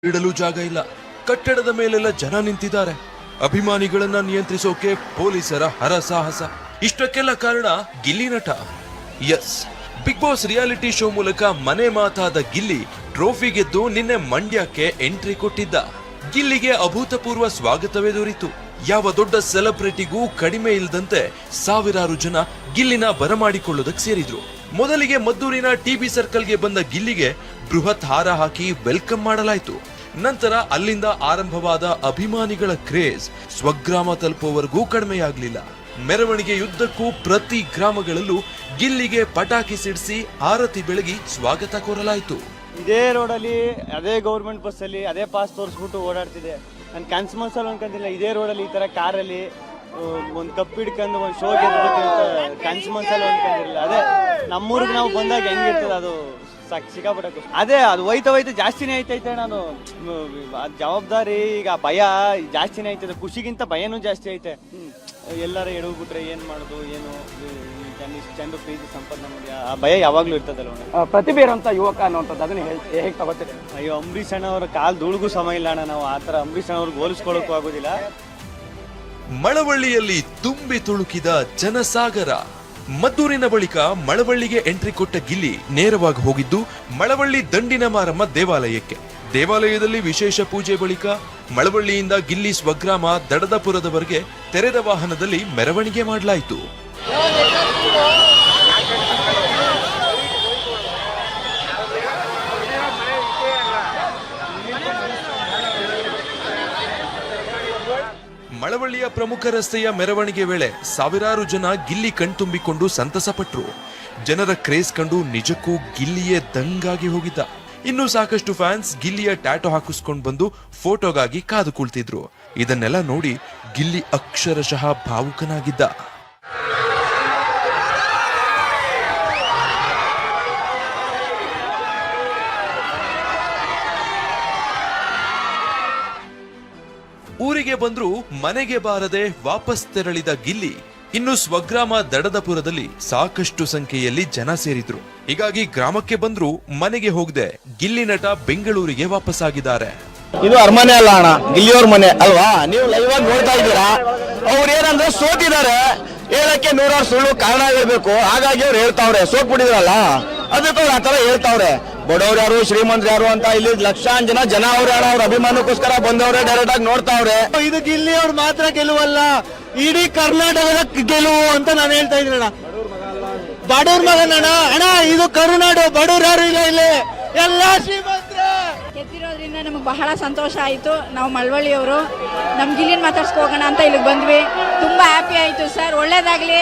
ಇಡಲು ಜಾಗ ಇಲ್ಲ. ಕಟ್ಟಡದ ಮೇಲೆಲ್ಲ ಜನ ನಿಂತಿದ್ದಾರೆ. ಅಭಿಮಾನಿಗಳನ್ನ ನಿಯಂತ್ರಿಸೋಕೆ ಪೊಲೀಸರ ಹರಸಾಹಸ. ಇಷ್ಟಕ್ಕೆಲ್ಲ ಕಾರಣ Gilli Nata. Yes, Bigg Boss reality show ಮೂಲಕ ಮನೆ ಮಾತಾದ ಗಿಲ್ಲಿ ಟ್ರೋಫಿ ಗೆದ್ದು ನಿನ್ನೆ ಮಂಡ್ಯಕ್ಕೆ ಎಂಟ್ರಿ ಕೊಟ್ಟಿದ್ದ. ಗಿಲ್ಲಿಗೆ ಅಭೂತಪೂರ್ವ ಸ್ವಾಗತವೇ ದೊರೆಯಿತು. ಯಾವ ದೊಡ್ಡ ಸೆಲೆಬ್ರಿಟಿಗೂ ಕಡಿಮೆ ಇಲ್ಲದಂತೆ ಸಾವಿರಾರು ಜನ ಗಿಲ್ಲಿನ ಬರಮಾಡಿಕೊಳ್ಳೋದಕ್ಕೆ ಸೇರಿದ್ರು. ಮೊದಲಿಗೆ ಮದ್ದೂರಿನ ಟಿಬಿ ಸರ್ಕಲ್ಗೆ ಬಂದ ಗಿಲ್ಲಿಗೆ ಬೃಹತ್ ಹಾರ ಹಾಕಿ ವೆಲ್ಕಮ್ ಮಾಡಲಾಯಿತು. ನಂತರ ಅಲ್ಲಿಂದ ಆರಂಭವಾದ ಅಭಿಮಾನಿಗಳ ಕ್ರೇಜ್ ಸ್ವಗ್ರಾಮ ತಲುಪುವವರೆಗೂ ಕಡಿಮೆಯಾಗಲಿಲ್ಲ. ಮೆರವಣಿಗೆಯುದ್ದಕ್ಕೂ ಪ್ರತಿ ಗ್ರಾಮಗಳಲ್ಲೂ ಗಿಲ್ಲಿಗೆ ಪಟಾಕಿ ಸಿಡಿಸಿ ಆರತಿ ಬೆಳಗಿ ಸ್ವಾಗತ ಕೋರಲಾಯಿತು. ಇದೇ ರೋಡಲ್ಲಿ ಅದೇ ಗೌರ್ಮೆಂಟ್ ಬಸ್ಸಲ್ಲಿ ಅದೇ ಪಾಸ್ ತೋರಿಸ್ಬಿಟ್ಟು ಓಡಾಡ್ತಿದೆ. ನಾನು ಕನ್ಸು ಮನ್ಸಲ್ಲಿ ಅನ್ಕೊಂತಿಲ್ಲ ಇದೇ ರೋಡಲ್ಲಿ ಈ ಥರ ಕಾರಲ್ಲಿ ಒಂದು ಕಪ್ ಹಿಡ್ಕೊಂಡು ಒಂದು ಶೋ ಗೆದ್ಬಿಟ್ಟು ಕನ್ಸು ಮನ್ಸಲ್ಲಿ ಅನ್ಕೊಂಡಿರಲಿಲ್ಲ. ಅದೇ ನಮ್ಮೂರಿಗೆ ನಾವು ಬಂದಾಗ ಹೆಂಗಿರ್ತದೆ ಅದು ಸಿಕ್ಕಾಪಟ್ಟೆ. ಅದೇ ಅದು ಹೋಯ್ತಾ ಜಾಸ್ತಿನೇ ಐತೈತೆ. ನಾನು ಜವಾಬ್ದಾರಿ ಈಗ ಭಯ ಜಾಸ್ತಿನೇ ಐತದೆ. ಖುಷಿಗಿಂತ ಭಯನೂ ಜಾಸ್ತಿ ಐತೆ. ಎಲ್ಲಾರ ಎಡವ್ಬಿಟ್ರೆ ಏನ್ ಮಾಡೋದು, ಏನು ಚಂದ ಪ್ರೀತಿ ಸಂಪಾದನೆ ಮಾಡಿ ಆ ಭಯ ಯಾವಾಗ್ಲೂ ಇರ್ತದಲ್ಲ. ಪ್ರತಿಭೆ ಇರುವಂತ ಯುವಕ ಅನ್ನುವಂಥದ್ದು ಅದನ್ನ ಹೇಗೆ ತಗೋತೀರಿ? ಅಯ್ಯೋ, ಅಂಬರೀಷ್ ಅಣ್ಣ ಅವರ ಕಾಲ್ ಧೂಳಿಗೂ ಸಮ ಇಲ್ಲ ಅಣ್ಣ. ನಾವು ಆತರ ಅಂಬರೀಷ್ ಅಣ್ಣ ಅವ್ರಿಗೆ ಹೋಲಿಸ್ಕೊಳ್ಳೋಕ್ಕೂ ಆಗೋದಿಲ್ಲ. ಮಳವಳ್ಳಿಯಲ್ಲಿ ತುಂಬಿ ತುಳುಕಿದ ಜನಸಾಗರ. ಮದ್ದೂರಿನ ಬಳಿಕ ಮಳವಳ್ಳಿಗೆ ಎಂಟ್ರಿ ಕೊಟ್ಟ ಗಿಲ್ಲಿ ನೇರವಾಗಿ ಹೋಗಿದ್ದು ಮಳವಳ್ಳಿ ದಂಡಿನ ಮಾರಮ್ಮ ದೇವಾಲಯಕ್ಕೆ. ದೇವಾಲಯದಲ್ಲಿ ವಿಶೇಷ ಪೂಜೆ ಬಳಿಕ ಮಳವಳ್ಳಿಯಿಂದ ಗಿಲ್ಲಿ ಸ್ವಗ್ರಾಮ ದಡದಪುರದವರೆಗೆ ತೆರೆದ ವಾಹನದಲ್ಲಿ ಮೆರವಣಿಗೆ ಮಾಡಲಾಯಿತು. ಮಳವಳ್ಳಿಯ ಪ್ರಮುಖ ರಸ್ತೆಯ ಮೆರವಣಿಗೆ ವೇಳೆ ಸಾವಿರಾರು ಜನ ಗಿಲ್ಲಿ ಕಣ್ತುಂಬಿಕೊಂಡು ಸಂತಸಪಟ್ರು. ಜನರ ಕ್ರೇಜ್ ಕಂಡು ನಿಜಕ್ಕೂ ಗಿಲ್ಲಿಯೇ ದಂಗಾಗಿ ಹೋಗಿದ್ದ. ಇನ್ನು ಸಾಕಷ್ಟು ಫ್ಯಾನ್ಸ್ ಗಿಲ್ಲಿಯ ಟ್ಯಾಟೋ ಹಾಕಿಸ್ಕೊಂಡು ಬಂದು ಫೋಟೋಗಾಗಿ ಕಾದು ಕುಳಿತಿದ್ರು. ಇದನ್ನೆಲ್ಲ ನೋಡಿ ಗಿಲ್ಲಿ ಅಕ್ಷರಶಃ ಭಾವುಕನಾಗಿದ್ದ. ಊರಿಗೆ ಬಂದ್ರೂ ಮನೆಗೆ ಬಾರದೆ ವಾಪಸ್ ತೆರಳಿದ ಗಿಲ್ಲಿ ಇನ್ನು ಸ್ವಗ್ರಾಮ ದಡದಪುರದಲ್ಲಿ ಸಾಕಷ್ಟು ಸಂಖ್ಯೆಯಲ್ಲಿ ಜನ ಸೇರಿದ್ರು. ಹೀಗಾಗಿ ಗ್ರಾಮಕ್ಕೆ ಬಂದ್ರು ಮನೆಗೆ ಹೋಗದೆ ಗಿಲ್ಲಿ ನಟ ಬೆಂಗಳೂರಿಗೆ ವಾಪಸ್ಸಾಗಿದ್ದಾರೆ. ಇದು ಅರಮನೆ ಅಲ್ಲ ಅಣ್ಣ, ಗಿಲ್ಲಿಯವ್ರ ಮನೆ ಅಲ್ವಾ? ನೀವು ಲೈವ್ ಆಗಿ ನೋಡ್ತಾ ಇದ್ದೀರಾ. ಅವ್ರು ಏನಂದ್ರೆ ಸೋತಿದ್ದಾರೆ, ಹೇಳಕ್ಕೆ ನೂರಾರು ಸುಳ್ಳು ಕಾರಣ ಇರಬೇಕು. ಹಾಗಾಗಿ ಅವ್ರು ಹೇಳ್ತಾವ್ರೆ ಸೋತ್ಬಿಟ್ಟಿದ್ರಲ್ಲ, ಅದಕ್ಕೆ ಅವ್ರು ಆತರ ಹೇಳ್ತಾವ್ರೆ. ಬಡವ್ರು ಯಾರು ಶ್ರೀಮಂತರು ಯಾರು ಅಂತ ಇಲ್ಲಿ ಲಕ್ಷಾಂತರ ಜನ ಅವ್ರೆ ಅಣ್ಣ. ಅವ್ರ ಅಭಿಮಾನಕ್ಕೋಸ್ಕರ ಬಂದವ್ರೆ, ಡೈರೆಕ್ಟ್ ಆಗಿ ನೋಡ್ತಾವ್ರೆ. ಇದು ಗಿಲ್ಲಿಯವ್ರು ಮಾತ್ರ ಗೆಲುವಲ್ಲ, ಇಡೀ ಕರ್ನಾಟಕದ ಗೆಲುವು ಅಂತ ನಾನು ಹೇಳ್ತಾ ಇದ್ದೀನಿ ಅಣ್ಣ. ಬಡವ್ರ ಮಗನಣ್ಣ ಅಣ್ಣ, ಇದು ಕರುನಾಡು. ಬಡವ್ರು ಯಾರು ಇಲ್ಲ ಇಲ್ಲಿ, ಎಲ್ಲಾ ಶ್ರೀಮಂತರೇ. ಗೆದ್ದಿರೋದ್ರಿಂದ ನಮಗೆ ಬಹಳ ಸಂತೋಷ ಆಯಿತು. ನಾವು ಮಳವಳ್ಳಿಯವರು ನಮ್ಮ ಗಿಲ್ಲಿನ ಮಾತಾಡ್ಸ್ಕೊ ಹೋಗೋಣ ಅಂತ ಇಲ್ಲಿಗೆ ಬಂದ್ವಿ. ತುಂಬ ಹ್ಯಾಪಿ ಆಯಿತು ಸರ್. ಒಳ್ಳೇದಾಗಲಿ,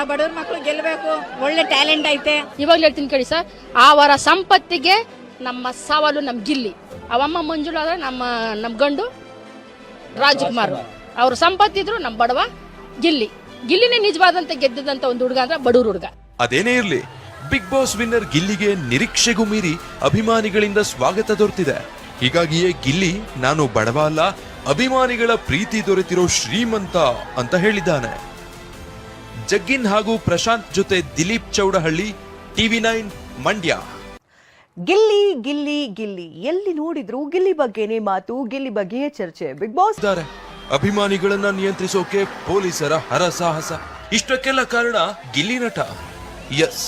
ಬಡವ್ರ ಮಕ್ಕಳು ಗೆಲ್ಲಬೇಕು. ಒಳ್ಳೆ ಟ್ಯಾಲೆಂಟ್ ಐತೆ. ಇವಾಗಲೂ ಹೇಳ್ತೀನಿ ಕೇಳಿ ಸರ್, ಅವರ ಸಂಪತ್ತಿಗೆ ನಮ್ಮ ಸವಾಲು ನಮ್ಮ ಗಿಲ್ಲಿ. ಅವಮ್ಮ ಮಂಜುಳ ಆದರೆ ನಮ್ಮ ಗಂಡು ರಾಜ್ಕುಮಾರ್. ಅವ್ರ ಸಂಪತ್ತಿದ್ರು ನಮ್ಮ ಬಡವ ಗಿಲ್ಲಿನೇ ನಿಜವಾದಂತ ಗೆದ್ದಂತ ಒಂದು ಹುಡುಗ ಅಂದ್ರೆ ಬಡವ್ರ ಹುಡುಗ. ಅದೇನೇ ಇರ್ಲಿ, ಬಿಗ್ ಬಾಸ್ ವಿನ್ನರ್ ಗಿಲ್ಲಿಗೆ ನಿರೀಕ್ಷೆಗೂ ಮೀರಿ ಅಭಿಮಾನಿಗಳಿಂದ ಸ್ವಾಗತ ದೊರೆತಿದೆ. ಹೀಗಾಗಿಯೇ ಗಿಲ್ಲಿ ನಾನು ಬಡವ ಅಲ್ಲ, ಅಭಿಮಾನಿಗಳ ಪ್ರೀತಿ ದೊರೆತಿರೋ ಶ್ರೀಮಂತ ಅಂತ ಹೇಳಿದ್ದಾನೆ. ಜಗ್ಗಿನ್ ಹಾಗೂ ಪ್ರಶಾಂತ್ ಜೊತೆ ದಿಲೀಪ್ ಚೌಡಹಳ್ಳಿ, TV9 ಮಂಡ್ಯ. ಗಿಲ್ಲಿ ಗಿಲ್ಲಿ ಗಿಲ್ಲಿ, ಎಲ್ಲಿ ನೋಡಿದ್ರು ಗಿಲ್ಲಿ ಬಗ್ಗೆನೇ ಮಾತು, ಗಿಲ್ಲಿ ಬಗ್ಗೆಯೇ ಚರ್ಚೆ. ಬಿಗ್ ಬಾಸ್ ಅಭಿಮಾನಿಗಳನ್ನ ನಿಯಂತ್ರಿಸೋಕೆ ಪೊಲೀಸರ ಹರಸಾಹಸ. ಇಷ್ಟಕ್ಕೆಲ್ಲ ಕಾರಣ Gilli Nata. Yes,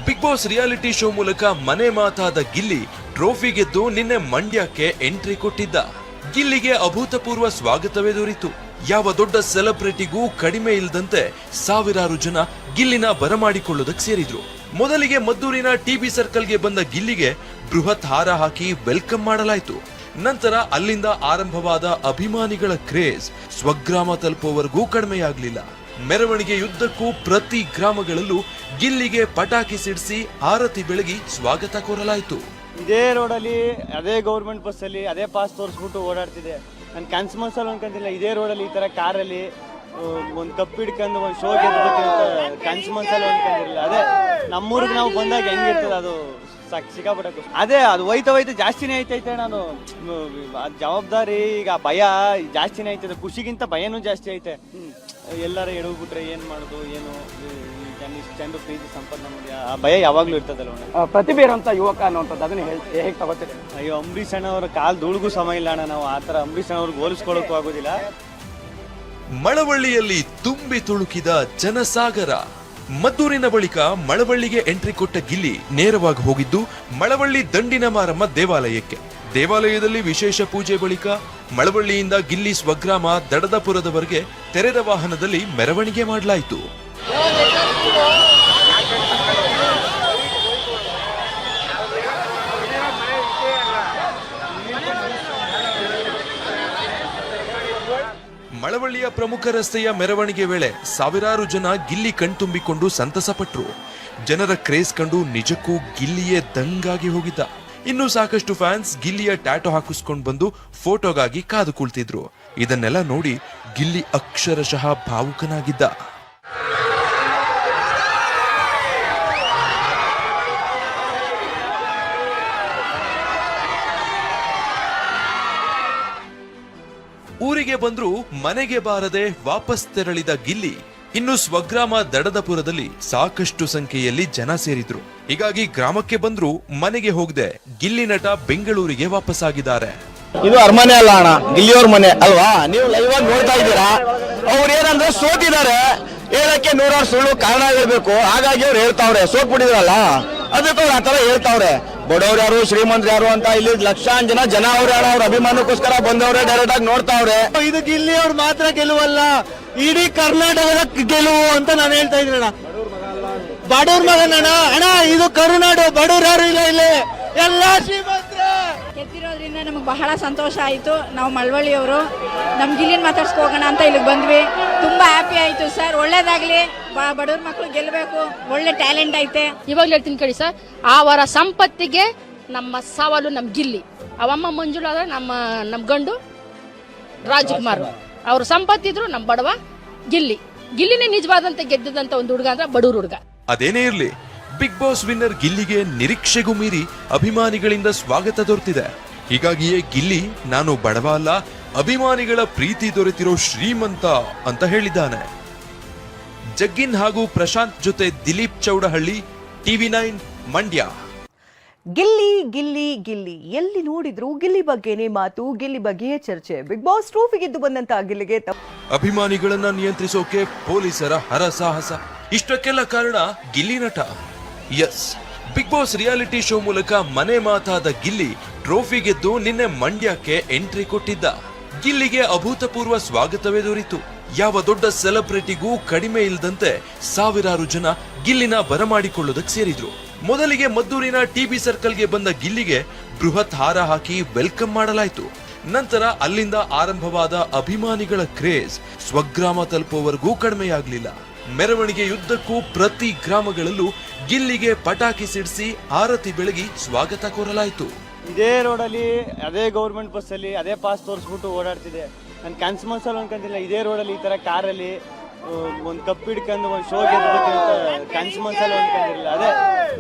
Bigg Boss reality show ಮೂಲಕ ಮನೆ ಮಾತಾದ ಗಿಲ್ಲಿ ಟ್ರೋಫಿ ಗೆದ್ದು ನಿನ್ನೆ ಮಂಡ್ಯಕ್ಕೆ ಎಂಟ್ರಿ ಕೊಟ್ಟಿದ್ದ. ಗಿಲ್ಲಿಗೆ ಅಭೂತಪೂರ್ವ ಸ್ವಾಗತವೇ ದೊರೆಯಿತು. ಯಾವ ದೊಡ್ಡ ಸೆಲೆಬ್ರಿಟಿಗೂ ಕಡಿಮೆ ಇಲ್ಲದಂತೆ ಸಾವಿರಾರು ಜನ ಗಿಲ್ಲಿನ ಬರಮಾಡಿಕೊಳ್ಳೋದಕ್ಕೆ ಸೇರಿದ್ರು. ಮೊದಲಿಗೆ ಮದ್ದೂರಿನ ಟಿಬಿ ಸರ್ಕಲ್ಗೆ ಬಂದ ಗಿಲ್ಲಿಗೆ ಬೃಹತ್ ಹಾರ ಹಾಕಿ ವೆಲ್ಕಮ್ ಮಾಡಲಾಯಿತು. ನಂತರ ಅಲ್ಲಿಂದ ಆರಂಭವಾದ ಅಭಿಮಾನಿಗಳ ಕ್ರೇಜ್ ಸ್ವಗ್ರಾಮ ತಲುಪುವವರೆಗೂ ಕಡಿಮೆಯಾಗಲಿಲ್ಲ. ಮೆರವಣಿಗೆಯುದ್ದಕ್ಕೂ ಪ್ರತಿ ಗ್ರಾಮಗಳಲ್ಲೂ ಗಿಲ್ಲಿಗೆ ಪಟಾಕಿ ಸಿಡಿಸಿ ಆರತಿ ಬೆಳಗಿ ಸ್ವಾಗತ ಕೋರಲಾಯಿತು. ಇದೇ ರೋಡಲ್ಲಿ ಅದೇ ಗೌರ್ಮೆಂಟ್ ಬಸ್ಸಲ್ಲಿ ಅದೇ ಪಾಸ್ ತೋರಿಸ್ಬಿಟ್ಟು ಓಡಾಡ್ತಿದೆ. ನಾನು ಕನ್ಸು ಮನ್ಸಲ್ಲಿ ಅನ್ಕೊಂತಿಲ್ಲ ಇದೇ ರೋಡಲ್ಲಿ ಈ ಥರ ಕಾರಲ್ಲಿ ಒಂದು ಕಪ್ ಹಿಡ್ಕೊಂಡು ಒಂದು ಶೋ ಗೆದ್ಬಿಟ್ಟು ಕನ್ಸು ಮನ್ಸಲ್ಲಿ ಅನ್ಕೊಂಡಿರಲಿಲ್ಲ. ಅದೇ ನಮ್ಮೂರಿಗೆ ನಾವು ಬಂದಾಗ ಹೆಂಗಿರ್ತದೆ ಅದು ಸಿಕ್ಕಾಪಟ್ಟೆ. ಅದೇ ಅದು ಹೋಯ್ತಾ ಜಾಸ್ತಿನೇ ಐತೈತೆ. ನಾನು ಜವಾಬ್ದಾರಿ ಈಗ ಭಯ ಜಾಸ್ತಿನೇ ಐತದೆ. ಖುಷಿಗಿಂತ ಭಯನೂ ಜಾಸ್ತಿ ಐತೆ. ಎಲ್ಲಾರ ಎಡವ್ಬಿಟ್ರೆ ಏನ್ ಮಾಡೋದು, ಏನು ಇಷ್ಟೊಂದು ಪ್ರೀತಿ ಸಂಪತ್ತು ನಮಗೆ ಆ ಭಯ ಯಾವಾಗ್ಲೂ ಇರ್ತದಲ್ಲ ಅಣ್ಣ. ಪ್ರತಿಭೆ ಇರುವಂತ ಯುವಕ ಅನ್ನುವಂಥದ್ದು ಅದನ್ನ ಹೇಗೆ ತಗೋತೀರಿ? ಅಯ್ಯೋ ಅಂಬರೀಷ್ ಅಣ್ಣ ಅವರ ಕಾಲ್ ಧೂಳಿಗೂ ಸಮ ಇಲ್ಲ ಅಣ್ಣ. ನಾವು ಆ ಥರ ಅಂಬರೀಷ್ ಅಣ್ಣ ಅವ್ರಿಗೆ ಹೋಲಿಸ್ಕೊಳ್ಳೋಕ್ಕೂ ಆಗೋದಿಲ್ಲ. ಮಳವಳ್ಳಿಯಲ್ಲಿ ತುಂಬಿ ತುಳುಕಿದ ಜನಸಾಗರ. ಮದ್ದೂರಿನ ಬಳಿಕ ಮಳವಳ್ಳಿಗೆ ಎಂಟ್ರಿ ಕೊಟ್ಟ ಗಿಲ್ಲಿ ನೇರವಾಗಿ ಹೋಗಿದ್ದು ಮಳವಳ್ಳಿ ದಂಡಿನ ಮಾರಮ್ಮ ದೇವಾಲಯಕ್ಕೆ. ದೇವಾಲಯದಲ್ಲಿ ವಿಶೇಷ ಪೂಜೆ ಬಳಿಕ ಮಳವಳ್ಳಿಯಿಂದ ಗಿಲ್ಲಿ ಸ್ವಗ್ರಾಮ ದಡದಪುರದವರೆಗೆ ತೆರೆದ ವಾಹನದಲ್ಲಿ ಮೆರವಣಿಗೆ ಮಾಡಲಾಯಿತು. ಮಳವಳ್ಳಿಯ ಪ್ರಮುಖ ರಸ್ತೆಯ ಮೆರವಣಿಗೆ ವೇಳೆ ಸಾವಿರಾರು ಜನ ಗಿಲ್ಲಿ ಕಣ್ತುಂಬಿಕೊಂಡು ಸಂತಸಪಟ್ರು. ಜನರ ಕ್ರೇಜ್ ಕಂಡು ನಿಜಕ್ಕೂ ಗಿಲ್ಲಿಯೇ ದಂಗಾಗಿ ಹೋಗಿದ್ದ. ಇನ್ನು ಸಾಕಷ್ಟು ಫ್ಯಾನ್ಸ್ ಗಿಲ್ಲಿಯ ಟ್ಯಾಟೋ ಹಾಕಿಸ್ಕೊಂಡು ಬಂದು ಫೋಟೋಗಾಗಿ ಕಾದು ಕುಳಿತಿದ್ರು. ಇದನ್ನೆಲ್ಲ ನೋಡಿ ಗಿಲ್ಲಿ ಅಕ್ಷರಶಃ ಭಾವುಕನಾಗಿದ್ದ. ಊರಿಗೆ ಬಂದ್ರೂ ಮನೆಗೆ ಬಾರದೆ ವಾಪಸ್ ತೆರಳಿದ ಗಿಲ್ಲಿ ಇನ್ನು ಸ್ವಗ್ರಾಮ ದಡದಪುರದಲ್ಲಿ ಸಾಕಷ್ಟು ಸಂಖ್ಯೆಯಲ್ಲಿ ಜನ ಸೇರಿದ್ರು. ಹೀಗಾಗಿ ಗ್ರಾಮಕ್ಕೆ ಬಂದ್ರೂ ಮನೆಗೆ ಹೋಗದೆ ಗಿಲ್ಲಿ ನಟ ಬೆಂಗಳೂರಿಗೆ ವಾಪಸ್ಸಾಗಿದ್ದಾರೆ. ಇದು ಅರಮನೆ ಅಲ್ಲ ಅಣ್ಣ, ಗಿಲ್ಲಿಯವ್ರ ಮನೆ ಅಲ್ವಾ? ನೀವು ಲೈವ್ ಆಗಿ ನೋಡ್ತಾ ಇದ್ದೀರಾ. ಅವ್ರು ಏನಂದ್ರೆ ಸೋತಿದ್ದಾರೆ, ಹೇಳಕ್ಕೆ ನೂರಾರು ಸುಳ್ಳು ಕಾರಣ ಹೇಳ್ಬೇಕು. ಹಾಗಾಗಿ ಅವ್ರು ಹೇಳ್ತಾವ್ರೆ, ಸೋತ್ಬಿಟ್ಟಿದ್ರಲ್ಲ ಅದಕ್ಕೆ ಅವ್ರು ಆತರ ಹೇಳ್ತಾವ್ರೆ. ಬಡವ್ರು ಯಾರು ಶ್ರೀಮಂತರು ಯಾರು ಅಂತ ಇಲ್ಲಿ ಲಕ್ಷಾಂತರ ಜನ ಅವ್ರೆ ಅಣ್ಣ. ಅವ್ರ ಅಭಿಮಾನಕ್ಕೋಸ್ಕರ ಬಂದವ್ರೆ, ಡೈರೆಕ್ಟ್ ಆಗಿ ನೋಡ್ತಾವ್ರೆ. ಇದು ಗಿಲ್ಲಿ ಅವ್ರು ಮಾತ್ರ ಗೆಲುವಲ್ಲ, ಇಡೀ ಕರ್ನಾಟಕದ ಗೆಲುವು ಅಂತ ನಾನು ಹೇಳ್ತಾ ಇದ್ದೀನಿ ಅಣ್ಣ. ಬಡವ್ರ ಮಗನಣ್ಣ ಅಣ್ಣ, ಇದು ಕರುನಾಡು, ಬಡವ್ರು ಯಾರು ಇಲ್ಲ ಇಲ್ಲಿ, ಎಲ್ಲ ಶ್ರೀಮಂತರೇ. ಗೆದ್ದಿರೋದ್ರಿಂದ ನಮಗೆ ಬಹಳ ಸಂತೋಷ ಆಯಿತು. ನಾವು ಮಳವಳ್ಳಿಯವರು, ನಮ್ಮ ಗಿಲ್ಲಿನ ಮಾತಾಡ್ಸ್ಕೊ ಹೋಗೋಣ ಅಂತ ಇಲ್ಲಿಗೆ ಬಂದ್ವಿ. ತುಂಬ ಹ್ಯಾಪಿ ಆಯಿತು ಸರ್. ಒಳ್ಳೇದಾಗಲಿ, ಬಡವ್ರ ಮಕ್ಕಳು ಗೆಲ್ಲಬೇಕು, ಒಳ್ಳೆ ಟ್ಯಾಲೆಂಟ್ ಐತೆ. ಇವಾಗಲೂ ಹೇಳ್ತೀನಿ ಕೇಳಿ ಸರ್, ಅವರ ಸಂಪತ್ತಿಗೆ ನಮ್ಮ ಸವಾಲು ನಮ್ಮ ಗಿಲ್ಲಿ. ಅವಮ್ಮ ಮಂಜುಳಾ ಆದರೆ ನಮ್ಮ ಗಂಡು ರಾಜ್ಕುಮಾರ್. ಅವ್ರ ಸಂಪತ್ತಿದ್ರು ನಮ್ಮ ಬಡವ ಗಿಲ್ಲಿನೇ ನಿಜವಾದಂತೆ ಗೆದ್ದಿದ್ದಂತ ಒಂದು ಹುಡುಗ ಅಂದ್ರೆ ಬಡವ್ರ ಹುಡುಗ. ಅದೇನೇ ಇರ್ಲಿ, ಬಿಗ್ ಬಾಸ್ ವಿನ್ನರ್ ಗಿಲ್ಲಿಗೆ ನಿರೀಕ್ಷೆಗೂ ಮೀರಿ ಅಭಿಮಾನಿಗಳಿಂದ ಸ್ವಾಗತ ದೊರೆತಿದೆ. ಹೀಗಾಗಿಯೇ ಗಿಲ್ಲಿ ನಾನು ಬಡವ ಅಲ್ಲ, ಅಭಿಮಾನಿಗಳ ಪ್ರೀತಿ ದೊರೆತಿರೋ ಶ್ರೀಮಂತ ಅಂತ ಹೇಳಿದ್ದಾನೆ. ಜಗ್ಗಿನ್ ಹಾಗೂ ಪ್ರಶಾಂತ್ ಜೊತೆ ದಿಲೀಪ್ ಚೌಡಹಳ್ಳಿ, TV9 ಮಂಡ್ಯ. ಗಿಲ್ಲಿ ಗಿಲ್ಲಿ ಗಿಲ್ಲಿ ಎಲ್ಲಿ ನೋಡಿದ್ರು ಗಿಲ್ಲಿ ಬಗ್ಗೆನೇ ಮಾತು, ಗಿಲ್ಲಿ ಬಗ್ಗೆಯೇ ಚರ್ಚೆ. ಬಿಗ್ ಬಾಸ್ ಟ್ರೋಫಿ ಗೆದ್ದು ಬಂದಂತ ಗಿಲ್ಲಿಗೆ ಅಭಿಮಾನಿಗಳನ್ನ ನಿಯಂತ್ರಿಸೋಕೆ ಪೊಲೀಸರ ಹರಸಾಹಸ. ಇಷ್ಟಕ್ಕೆಲ್ಲ ಕಾರಣ Gilli Nata. Yes, Bigg Boss reality show ಮೂಲಕ ಮನೆ ಮಾತಾದ ಗಿಲ್ಲಿ ಟ್ರೋಫಿ ಗೆದ್ದು ನಿನ್ನೆ ಮಂಡ್ಯಕ್ಕೆ ಎಂಟ್ರಿ ಕೊಟ್ಟಿದ್ದ. ಗಿಲ್ಲಿಗೆ ಅಭೂತಪೂರ್ವ ಸ್ವಾಗತವೇ ದೊರೆಯಿತು. ಯಾವ ದೊಡ್ಡ ಸೆಲೆಬ್ರಿಟಿಗೂ ಕಡಿಮೆ ಇಲ್ಲದಂತೆ ಸಾವಿರಾರು ಜನ ಗಿಲ್ಲಿನ ಬರಮಾಡಿಕೊಳ್ಳೋದಕ್ಕೆ ಸೇರಿದ್ರು. ಮೊದಲಿಗೆ ಮದ್ದೂರಿನ TB ಸರ್ಕಲ್ಗೆ ಬಂದ ಗಿಲ್ಲಿಗೆ ಬೃಹತ್ ಹಾರ ಹಾಕಿ ವೆಲ್ಕಮ್ ಮಾಡಲಾಯಿತು. ನಂತರ ಅಲ್ಲಿಂದ ಆರಂಭವಾದ ಅಭಿಮಾನಿಗಳ ಕ್ರೇಜ್ ಸ್ವಗ್ರಾಮ ತಲುಪುವವರೆಗೂ ಕಡಿಮೆಯಾಗಲಿಲ್ಲ. ಮೆರವಣಿಗೆಯುದ್ದಕ್ಕೂ ಪ್ರತಿ ಗ್ರಾಮಗಳಲ್ಲೂ ಗಿಲ್ಲಿಗೆ ಪಟಾಕಿ ಸಿಡಿಸಿ ಆರತಿ ಬೆಳಗಿ ಸ್ವಾಗತ ಕೋರಲಾಯಿತು. ಇದೇ ರೋಡಲ್ಲಿ, ಅದೇ ಗೌರ್ಮೆಂಟ್ ಬಸ್ಸಲ್ಲಿ ಅದೇ ಪಾಸ್ ತೋರಿಸ್ಬಿಟ್ಟು ಓಡಾಡ್ತಿದೆ. ನಾನು ಕನ್ಸು ಮನ್ಸಲ್ಲಿ ಅನ್ಕೊಂತಿಲ್ಲ ಇದೇ ರೋಡಲ್ಲಿ ಈ ಥರ ಕಾರಲ್ಲಿ ಒಂದು ಕಪ್ ಹಿಡ್ಕೊಂಡು ಒಂದು ಶೋ ಗೆದ್ಬಿಟ್ಟು ಅಂತ ಕನ್ಸು ಮನ್ಸಲ್ಲಿ ಅನ್ಕೊಂಡಿರಲಿಲ್ಲ. ಅದೇ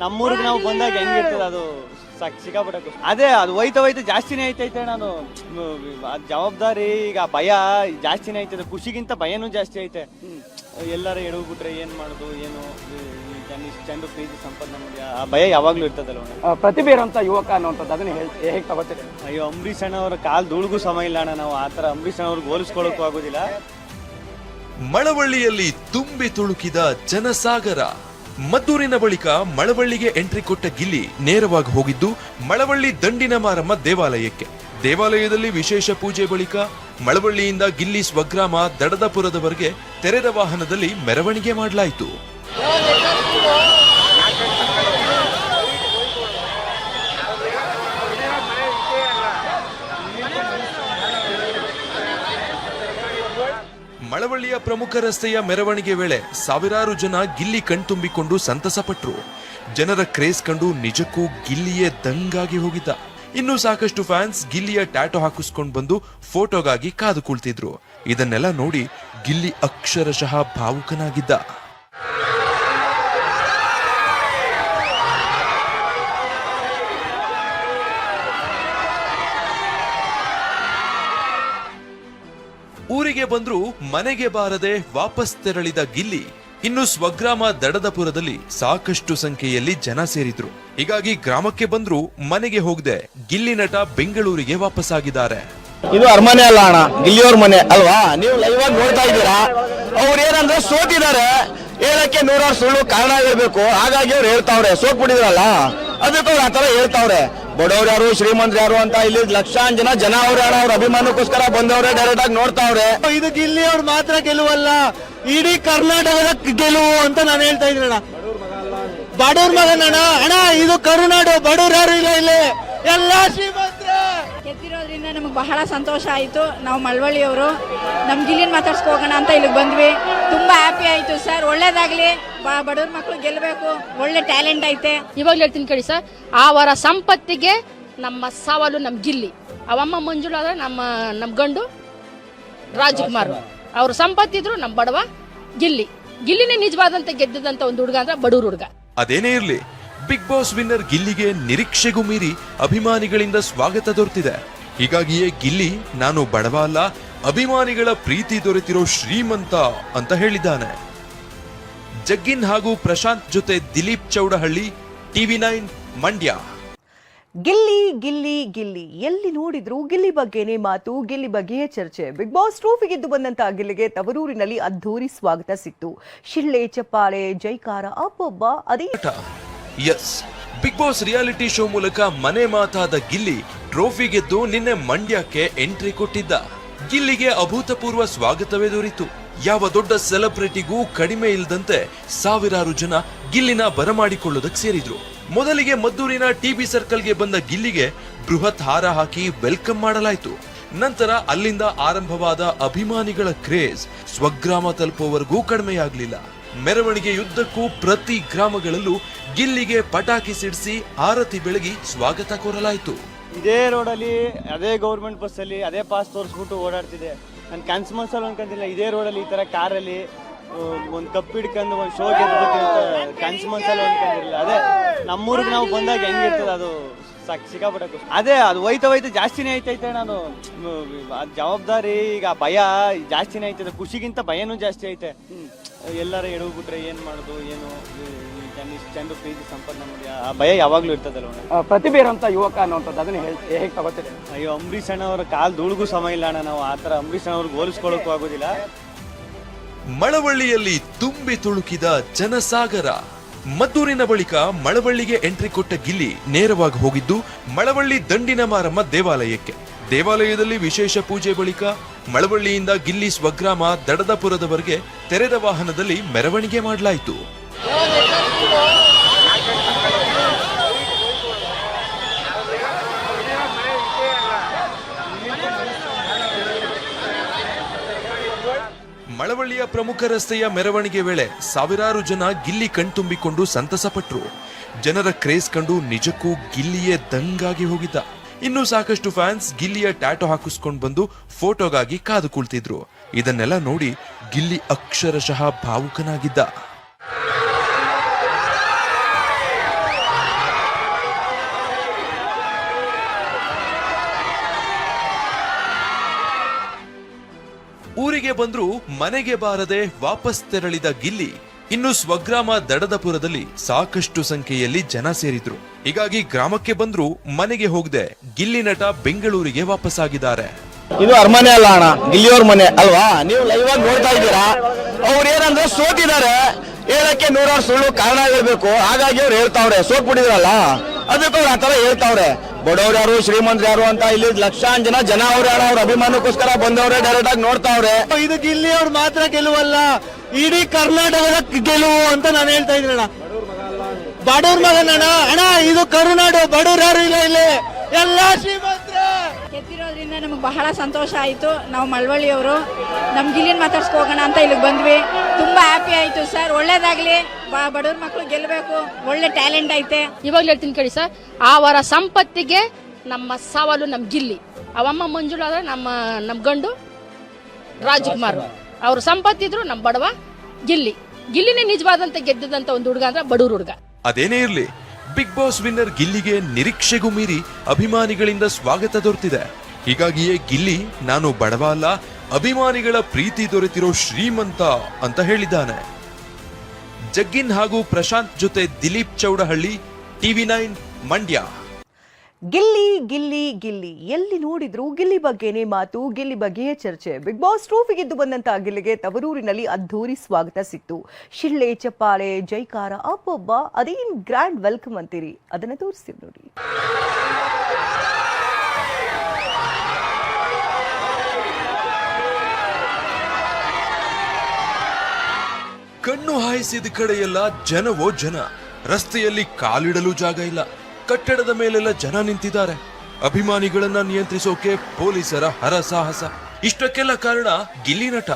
ನಮ್ಮೂರಿಗೆ ನಾವು ಬಂದಾಗ ಹೆಂಗಿರ್ತದೆ ಅದು ಸಿಕ್ಕಾಪಟ್ಟೆ. ಅದೇ ಅದು ಹೋಯ್ತಾ ಜಾಸ್ತಿನೇ ಐತೈತೆ. ನಾನು ಜವಾಬ್ದಾರಿ ಈಗ ಭಯ ಜಾಸ್ತಿನೇ ಐತದೆ, ಖುಷಿಗಿಂತ ಭಯನೂ ಜಾಸ್ತಿ ಐತೆ. ಎಲ್ಲಾರು ಎಡವ್ಬಿಟ್ರೆ ಏನ್ ಮಾಡೋದು, ಏನು ಇಷ್ಟೊಂದು ಪ್ರೀತಿ ಸಂಪತ್ತು ನಮಗೆ ಆ ಭಯ ಯಾವಾಗ್ಲೂ ಇರ್ತದಲ್ಲ ಅಣ್ಣ. ಪ್ರತಿಭೆ ಇರುವಂತ ಯುವಕ ಅನ್ನುವಂಥದ್ದು ಅದನ್ನ ಹೇಗೆ ತಗೋತೀರಿ? ಅಯ್ಯೋ ಅಂಬರೀಷ್ ಅಣ್ಣ ಅವರ ಕಾಲ್ ಧೂಳಿಗೂ ಸಮ ಇಲ್ಲ ಅಣ್ಣ. ನಾವು ಆ ಥರ ಅಂಬರೀಷ್ ಅಣ್ಣ ಅವ್ರಿಗೆ ಹೋಲಿಸ್ಕೊಳ್ಳೋಕ್ಕೂ ಆಗೋದಿಲ್ಲ. ಮಳವಳ್ಳಿಯಲ್ಲಿ ತುಂಬಿ ತುಳುಕಿದ ಜನಸಾಗರ. ಮದ್ದೂರಿನ ಬಳಿಕ ಮಳವಳ್ಳಿಗೆ ಎಂಟ್ರಿ ಕೊಟ್ಟ ಗಿಲ್ಲಿ ನೇರವಾಗಿ ಹೋಗಿದ್ದು ಮಳವಳ್ಳಿ ದಂಡಿನ ಮಾರಮ್ಮ ದೇವಾಲಯಕ್ಕೆ. ದೇವಾಲಯದಲ್ಲಿ ವಿಶೇಷ ಪೂಜೆ ಬಳಿಕ ಮಳವಳ್ಳಿಯಿಂದ ಗಿಲ್ಲಿ ಸ್ವಗ್ರಾಮ ದಡದಪುರದವರೆಗೆ ತೆರೆದ ವಾಹನದಲ್ಲಿ ಮೆರವಣಿಗೆ ಮಾಡಲಾಯಿತು. ಮಳವಳ್ಳಿಯ ಪ್ರಮುಖ ರಸ್ತೆಯ ಮೆರವಣಿಗೆ ವೇಳೆ ಸಾವಿರಾರು ಜನ ಗಿಲ್ಲಿ ಕಣ್ತುಂಬಿಕೊಂಡು ಸಂತಸಪಟ್ರು. ಜನರ ಕ್ರೇಜ್ ಕಂಡು ನಿಜಕ್ಕೂ ಗಿಲ್ಲಿಯೇ ದಂಗಾಗಿ ಹೋಗಿದ್ದ. ಇನ್ನು ಸಾಕಷ್ಟು ಫ್ಯಾನ್ಸ್ ಗಿಲ್ಲಿಯ ಟ್ಯಾಟೋ ಹಾಕಿಸ್ಕೊಂಡು ಬಂದು ಫೋಟೋಗಾಗಿ ಕಾದು ಕುಳಿತಿದ್ರು. ಇದನ್ನೆಲ್ಲ ನೋಡಿ ಗಿಲ್ಲಿ ಅಕ್ಷರಶಃ ಭಾವುಕನಾಗಿದ್ದ. ಊರಿಗೆ ಬಂದ್ರೂ ಮನೆಗೆ ಬಾರದೆ ವಾಪಸ್ ತೆರಳಿದ ಗಿಲ್ಲಿ ಇನ್ನು ಸ್ವಗ್ರಾಮ ದಡದಪುರದಲ್ಲಿ ಸಾಕಷ್ಟು ಸಂಖ್ಯೆಯಲ್ಲಿ ಜನ ಸೇರಿದ್ರು. ಹೀಗಾಗಿ ಗ್ರಾಮಕ್ಕೆ ಬಂದ್ರು ಮನೆಗೆ ಹೋಗದೆ ಗಿಲ್ಲಿ ನಟ ಬೆಂಗಳೂರಿಗೆ ವಾಪಸ್ಸಾಗಿದ್ದಾರೆ. ಇದು ಅರಮನೆ ಅಲ್ಲ ಅಣ್ಣ, ಗಿಲ್ಲಿಯವ್ರ ಮನೆ ಅಲ್ವಾ? ನೀವು ಲೈವ್ ಆಗಿ ನೋಡ್ತಾ ಇದ್ದೀರಾ. ಅವ್ರು ಏನಂದ್ರೆ ಸೋತಿದ್ದಾರೆ, ಹೇಳಕ್ಕೆ ನೂರಾರು ಸುಳ್ಳು ಕಾರಣ ಹೇಳ್ಬೇಕು. ಹಾಗಾಗಿ ಅವ್ರು ಹೇಳ್ತಾವ್ರೆ, ಸೋತ್ಬಿಟ್ಟಿದ್ರಲ್ಲ ಅದಕ್ಕೆ ಅವ್ರು ಆತರ ಹೇಳ್ತಾವ್ರೆ. ಬಡವ್ರು ಯಾರು ಶ್ರೀಮಂತರು ಯಾರು ಅಂತ ಇಲ್ಲಿ ಲಕ್ಷಾಂತರ ಜನ ಅವ್ರೆ ಅಣ್ಣ. ಅವ್ರ ಅಭಿಮಾನಕ್ಕೋಸ್ಕರ ಬಂದವ್ರೆ, ಡೈರೆಕ್ಟ್ ಆಗಿ ನೋಡ್ತಾವ್ರೆ. ಇದು ಗಿಲ್ಲಿಯವ್ರು ಮಾತ್ರ ಗೆಲುವಲ್ಲ, ಇಡೀ ಕರ್ನಾಟಕದ ಗೆಲುವು ಅಂತ ನಾನು ಹೇಳ್ತಾ ಇದ್ದೀನಿ ಅಣ್ಣ. ಬಡವ್ರ ಮಗನಣ್ಣ ಅಣ್ಣ, ಇದು ಕರುನಾಡು, ಬಡವ್ರು ಯಾರು ಇಲ್ಲ ಇಲ್ಲಿ, ಎಲ್ಲಾ ಶ್ರೀಮಂತರೇ. ಗೆದ್ದಿರೋದ್ರಿಂದ ನಮಗೆ ಬಹಳ ಸಂತೋಷ ಆಯಿತು. ನಾವು ಮಳವಳ್ಳಿಯವರು, ನಮ್ಮ ಗಿಲ್ಲಿನ ಮಾತಾಡ್ಸ್ಕೊ ಹೋಗೋಣ ಅಂತ ಇಲ್ಲಿಗೆ ಬಂದ್ವಿ. ತುಂಬ ಹ್ಯಾಪಿ ಆಯಿತು ಸರ್. ಒಳ್ಳೇದಾಗಲಿ, ಬಡವ್ರ ಮಕ್ಕಳು ಗೆಲ್ಲಬೇಕು, ಒಳ್ಳೆ ಟ್ಯಾಲೆಂಟ್ ಐತೆ. ಇವಾಗಲೂ ಹೇಳ್ತೀನಿ ಕೇಳಿ ಸರ್, ಅವರ ಸಂಪತ್ತಿಗೆ ನಮ್ಮ ಸವಾಲು ನಮ್ಮ ಗಿಲ್ಲಿ. ಅವಮ್ಮ ಮಂಜುಳಾ ಆದರೆ ನಮ್ಮ ಗಂಡು ರಾಜ್ಕುಮಾರ್. ಅವ್ರ ಸಂಪತ್ತಿದ್ರು ನಮ್ಮ ಬಡವ ಗಿಲ್ಲಿನೇ ನಿಜವಾದಂತ ಗೆದ್ದಂತ ಒಂದು ಹುಡುಗ ಅಂದ್ರೆ ಬಡವ್ರ ಹುಡುಗ. ಅದೇನೇ ಇರ್ಲಿ, ಬಿಗ್ ಬಾಸ್ ವಿನ್ನರ್ ಗಿಲ್ಲಿಗೆ ನಿರೀಕ್ಷೆಗೂ ಮೀರಿ ಅಭಿಮಾನಿಗಳಿಂದ ಸ್ವಾಗತ ದೊರೆತಿದೆ. ಹೀಗಾಗಿಯೇ ಗಿಲ್ಲಿ ನಾನು ಬಡವ ಅಲ್ಲ, ಅಭಿಮಾನಿಗಳ ಪ್ರೀತಿ ದೊರೆತಿರೋ ಶ್ರೀಮಂತ ಅಂತ ಹೇಳಿದ್ದಾನೆ. ಜಗ್ಗಿನ್ ಹಾಗೂ ಪ್ರಶಾಂತ್ ಜೊತೆ ದಿಲೀಪ್ ಚೌಡಹಳ್ಳಿ, TV9 ಮಂಡ್ಯ. ಗಿಲ್ಲಿ ಗಿಲ್ಲಿ ಗಿಲ್ಲಿ ಎಲ್ಲಿ ನೋಡಿದ್ರು ಗಿಲ್ಲಿ ಬಗ್ಗೆನೇ ಮಾತು, ಗಿಲ್ಲಿ ಬಗ್ಗೆಯೇ ಚರ್ಚೆ. ಬಿಗ್ ಬಾಸ್ ಟ್ರೋಫಿ ಗೆದ್ದು ಬಂದಂತ ಗಿಲ್ಲಿಗೆ ತವರೂರಿನಲ್ಲಿ ಅದ್ಧೂರಿ ಸ್ವಾಗತ ಸಿಕ್ತು. ಶಿಳ್ಳೆ, ಚಪ್ಪಾಳೆ, ಜೈಕಾರ, ಅಬ್ಬಬ್ಬ ಅದೇ. Yes, Bigg Boss reality show ಮೂಲಕ ಮನೆ ಮಾತಾದ ಗಿಲ್ಲಿ ಟ್ರೋಫಿ ಗೆದ್ದು ನಿನ್ನೆ ಮಂಡ್ಯಕ್ಕೆ ಎಂಟ್ರಿ ಕೊಟ್ಟಿದ್ದ. ಗಿಲ್ಲಿಗೆ ಅಭೂತಪೂರ್ವ ಸ್ವಾಗತವೇ ದೊರೆಯಿತು. ಯಾವ ದೊಡ್ಡ ಸೆಲೆಬ್ರಿಟಿಗೂ ಕಡಿಮೆ ಇಲ್ಲದಂತೆ ಸಾವಿರಾರು ಜನ ಗಿಲ್ಲಿನ ಬರಮಾಡಿಕೊಳ್ಳೋದಕ್ಕೆ ಸೇರಿದ್ರು. ಮೊದಲಿಗೆ ಮದ್ದೂರಿನ TB ಸರ್ಕಲ್ಗೆ ಬಂದ ಗಿಲ್ಲಿಗೆ ಬೃಹತ್ ಹಾರ ಹಾಕಿ ವೆಲ್ಕಮ್ ಮಾಡಲಾಯಿತು. ನಂತರ ಅಲ್ಲಿಂದ ಆರಂಭವಾದ ಅಭಿಮಾನಿಗಳ ಕ್ರೇಜ್ ಸ್ವಗ್ರಾಮ ತಲುಪುವವರೆಗೂ ಕಡಿಮೆಯಾಗಲಿಲ್ಲ. ಮೆರವಣಿಗೆಯುದ್ದಕ್ಕೂ ಪ್ರತಿ ಗ್ರಾಮಗಳಲ್ಲೂ ಗಿಲ್ಲಿಗೆ ಪಟಾಕಿ ಸಿಡಿಸಿ ಆರತಿ ಬೆಳಗಿ ಸ್ವಾಗತ ಕೋರಲಾಯಿತು. ಇದೇ ರೋಡಲ್ಲಿ ಅದೇ ಗೌರ್ಮೆಂಟ್ ಬಸ್ಸಲ್ಲಿ ಅದೇ ಪಾಸ್ ತೋರಿಸ್ಬಿಟ್ಟು ಓಡಾಡ್ತಿದೆ. ನಾನು ಕನ್ಸ್ಮನ್ಸಲ್ಲಿ ಅನ್ಕೊಂತಿಲ್ಲ, ಇದೇ ರೋಡಲ್ಲಿ ಈ ಥರ ಕಾರಲ್ಲಿ ಒಂದು ಕಪ್ ಹಿಡ್ಕೊಂಡು ಒಂದು ಶೋ ಗೆದ್ಬಿಟ್ಟು ಅಂತ ಕನ್ಸ್ಮನ್ಸಲ್ಲಿ ಅನ್ಕೊಂಡಿರಲಿಲ್ಲ. ಅದೇ ನಮ್ಮೂರಿಗೆ ನಾವು ಬಂದಾಗ ಹೆಂಗಿರ್ತದೆ ಅದು ಸಿಕ್ಕಾಪಟ್ಟೆ. ಅದೇ ಅದು ಹೋಯ್ತಾ ಜಾಸ್ತಿನೇ ಐತೈತೆ. ನಾನು ಜವಾಬ್ದಾರಿ ಈಗ ಭಯ ಜಾಸ್ತಿನೇ ಐತದೆ, ಖುಷಿಗಿಂತ ಭಯನೂ ಜಾಸ್ತಿ ಐತೆ. ಎಲ್ಲಾರ ಎಡವ್ಬಿಟ್ರೆ ಏನ್ ಮಾಡೋದು, ಏನು ಚಂದ ಪ್ರೀತಿ ಸಂಪಾದನೆ ಮಾಡಿ ಆ ಭಯ ಯಾವಾಗ್ಲೂ ಇರ್ತದಲ್ಲ. ಪ್ರತಿಭೆ ಇರುವಂತ ಯುವಕ ಅನ್ನುವಂಥದ್ದು ಅದನ್ನ ಹೇಗೆ ತಗೋತೀರಿ? ಅಯ್ಯೋ, ಅಂಬರೀಷ್ ಅಣ್ಣವರ ಕಾಲ್ ಧೂಳಿಗೂ ಸಮಯ ಇಲ್ಲ ಅಣ್ಣ. ನಾವು ಆತರ ಅಂಬರೀಷ್ ಅಣ್ಣವ್ರಿಗೆ ಹೋಲಿಸ್ಕೊಳ್ಳೋಕ್ಕೂ ಆಗೋದಿಲ್ಲ. ಮಳವಳ್ಳಿಯಲ್ಲಿ ತುಂಬಿ ತುಳುಕಿದ ಜನಸಾಗರ. ಮದ್ದೂರಿನ ಬಳಿಕ ಮಳವಳ್ಳಿಗೆ ಎಂಟ್ರಿ ಕೊಟ್ಟ ಗಿಲ್ಲಿ ನೇರವಾಗಿ ಹೋಗಿದ್ದು ಮಳವಳ್ಳಿ ದಂಡಿನ ಮಾರಮ್ಮ ದೇವಾಲಯಕ್ಕೆ. ದೇವಾಲಯದಲ್ಲಿ ವಿಶೇಷ ಪೂಜೆ ಬಳಿಕ ಮಳವಳ್ಳಿಯಿಂದ ಗಿಲ್ಲಿ ಸ್ವಗ್ರಾಮ ದಡದಪುರದವರೆಗೆ ತೆರೆದ ವಾಹನದಲ್ಲಿ ಮೆರವಣಿಗೆ ಮಾಡಲಾಯಿತು. ಮಳವಳ್ಳಿಯ ಪ್ರಮುಖ ರಸ್ತೆಯ ಮೆರವಣಿಗೆ ವೇಳೆ ಸಾವಿರಾರು ಜನ ಗಿಲ್ಲಿ ಕಣ್ತುಂಬಿಕೊಂಡು ಸಂತಸಪಟ್ರು. ಜನರ ಕ್ರೇಜ್ ಕಂಡು ನಿಜಕ್ಕೂ ಗಿಲ್ಲಿಯೇ ದಂಗಾಗಿ ಹೋಗಿದ್ದ. ಇನ್ನು ಸಾಕಷ್ಟು ಫ್ಯಾನ್ಸ್ ಗಿಲ್ಲಿಯ ಟ್ಯಾಟೋ ಹಾಕಿಸ್ಕೊಂಡು ಬಂದು ಫೋಟೋಗಾಗಿ ಕಾದು ಕುಳಿತಿದ್ರು. ಇದನ್ನೆಲ್ಲ ನೋಡಿ ಗಿಲ್ಲಿ ಅಕ್ಷರಶಃ ಭಾವುಕನಾಗಿದ್ದ. ಊರಿಗೆ ಬಂದ್ರು ಮನೆಗೆ ಬಾರದೆ ವಾಪಸ್ ತೆರಳಿದ ಗಿಲ್ಲಿ ಇನ್ನು ಸ್ವಗ್ರಾಮ ದಡದಪುರದಲ್ಲಿ ಸಾಕಷ್ಟು ಸಂಖ್ಯೆಯಲ್ಲಿ ಜನ ಸೇರಿದ್ರು. ಹೀಗಾಗಿ ಗ್ರಾಮಕ್ಕೆ ಬಂದ್ರು ಮನೆಗೆ ಹೋಗದೆ ಗಿಲ್ಲಿ ನಟ ಬೆಂಗಳೂರಿಗೆ ವಾಪಸ್ಸಾಗಿದ್ದಾರೆ. ಇದು ಅರಮನೆ ಅಲ್ಲ ಅಣ್ಣ, ಗಿಲ್ಲಿಯವ್ರ ಮನೆ ಅಲ್ವಾ? ನೀವು ಲೈವ್ ಆಗಿ ನೋಡ್ತಾ ಇದ್ದೀರಾ. ಅವ್ರು ಏನಂದ್ರೆ ಸೋತಿದ್ದಾರೆ, ಹೇಳಕ್ಕೆ ನೂರಾರು ಸುಳ್ಳು ಕಾರಣ ಹೇಳ್ಬೇಕು. ಹಾಗಾಗಿ ಅವ್ರು ಹೇಳ್ತಾವ್ರೆ, ಸೋತ್ಬಿಟ್ಟಿದ್ರಲ್ಲ ಅದಕ್ಕೆ ಅವ್ರು ಆತರ ಹೇಳ್ತಾವ್ರೆ. ಬಡವ್ರು ಯಾರು ಶ್ರೀಮಂತರು ಯಾರು ಅಂತ ಇಲ್ಲಿ ಲಕ್ಷಾಂತರ ಜನ ಅವ್ರೆ ಅಣ್ಣ. ಅವ್ರ ಅಭಿಮಾನಕ್ಕೋಸ್ಕರ ಬಂದವ್ರೆ, ಡೈರೆಕ್ಟ್ ಆಗಿ ನೋಡ್ತಾವ್ರೆ. ಇದು ಗಿಲ್ಲಿಯವ್ರು ಮಾತ್ರ ಗೆಲುವಲ್ಲ, ಇಡೀ ಕರ್ನಾಟಕದ ಗೆಲುವು ಅಂತ ನಾನು ಹೇಳ್ತಾ ಇದ್ದೀನಿ ಅಣ್ಣ. ಬಡವ್ರ ಮಗನಣ್ಣ ಅಣ್ಣ, ಇದು ಕರುನಾಡು, ಬಡವ್ರು ಯಾರು ಇಲ್ಲ ಇಲ್ಲಿ, ಎಲ್ಲಾ ಶ್ರೀಮಂತರೇ. ಗೆದ್ದಿರೋದ್ರಿಂದ ನಮಗೆ ಬಹಳ ಸಂತೋಷ ಆಯಿತು. ನಾವು ಮಳವಳ್ಳಿಯವರು, ನಮ್ಮ ಗಿಲ್ಲಿನ ಮಾತಾಡ್ಸ್ಕೊ ಹೋಗೋಣ ಅಂತ ಇಲ್ಲಿಗೆ ಬಂದ್ವಿ. ತುಂಬ ಹ್ಯಾಪಿ ಆಯಿತು ಸರ್. ಒಳ್ಳೇದಾಗಲಿ, ಬಡವ್ರ ಮಕ್ಕಳು ಗೆಲ್ಲಬೇಕು, ಒಳ್ಳೆ ಟ್ಯಾಲೆಂಟ್ ಐತೆ. ಇವಾಗಲೂ ಹೇಳ್ತೀನಿ ಕೇಳಿ ಸರ್, ಅವರ ಸಂಪತ್ತಿಗೆ ನಮ್ಮ ಸವಾಲು ನಮ್ಮ ಗಿಲ್ಲಿ. ಅವಮ್ಮ ಮಂಜುಳಾ ಆದರೆ ನಮ್ಮ ಗಂಡು ರಾಜ್ಕುಮಾರ್. ಅವ್ರ ಸಂಪತ್ತಿದ್ರು ನಮ್ಮ ಬಡವ ಗಿಲ್ಲಿನೇ ನಿಜವಾದಂತ ಗೆದ್ದಂತ ಒಂದು ಹುಡುಗ ಅಂದ್ರೆ ಬಡವ್ರ ಹುಡುಗ. ಅದೇನೇ ಇರ್ಲಿ, ಬಿಗ್ ಬಾಸ್ ವಿನ್ನರ್ ಗಿಲ್ಲಿಗೆ ನಿರೀಕ್ಷೆಗೂ ಮೀರಿ ಅಭಿಮಾನಿಗಳಿಂದ ಸ್ವಾಗತ ದೊರೆತಿದೆ. ಹೀಗಾಗಿಯೇ ಗಿಲ್ಲಿ ನಾನು ಬಡವ ಅಲ್ಲ, ಅಭಿಮಾನಿಗಳ ಪ್ರೀತಿ ದೊರೆತಿರೋ ಶ್ರೀಮಂತ ಅಂತ ಹೇಳಿದ್ದಾನೆ. ಜಗ್ಗಿನ್ ಹಾಗೂ ಪ್ರಶಾಂತ್ ಜೊತೆ ದಿಲೀಪ್ ಚೌಡಹಳ್ಳಿ, TV9 ಮಂಡ್ಯ. ಗಿಲ್ಲಿ ಗಿಲ್ಲಿ ಗಿಲ್ಲಿ ಎಲ್ಲಿ ನೋಡಿದ್ರು ಗಿಲ್ಲಿ ಬಗ್ಗೆನೇ ಮಾತು, ಗಿಲ್ಲಿ ಬಗ್ಗೆಯೇ ಚರ್ಚೆ. ಬಿಗ್ ಬಾಸ್ ಟ್ರೋಫಿ ಗೆದ್ದು ಬಂದಂತ ಗಿಲ್ಲಿಗೆ ತವರೂರಿನಲ್ಲಿ ಅದ್ಧೂರಿ ಸ್ವಾಗತ ಸಿಕ್ತು. ಶಿಳ್ಳೆ ಚಪ್ಪಾಳೆ ಜೈಕಾರ ಅಬ್ಬಬ್ಬ, ಅದೇನ್ ಗ್ರ್ಯಾಂಡ್ ವೆಲ್ಕಮ್ ಅಂತೀರಿ, ಅದನ್ನ ತೋರಿಸ್ತೀವಿ ನೋಡಿ. ಕಣ್ಣು ಹಾಯಿಸಿದ ಕಡೆಯೆಲ್ಲ ಜನವೋ ಜನ, ರಸ್ತೆಯಲ್ಲಿ ಕಾಲಿಡಲು ಜಾಗ ಇಲ್ಲ. ಕಟ್ಟಡದ ಮೇಲೆಲ್ಲ ಜನ ನಿಂತಿದ್ದಾರೆ. ಅಭಿಮಾನಿಗಳನ್ನ ನಿಯಂತ್ರಿಸೋಕೆ ಪೊಲೀಸರ ಹರಸಾಹಸ. ಇಷ್ಟಕ್ಕೆಲ್ಲ ಕಾರಣ Gilli Nata.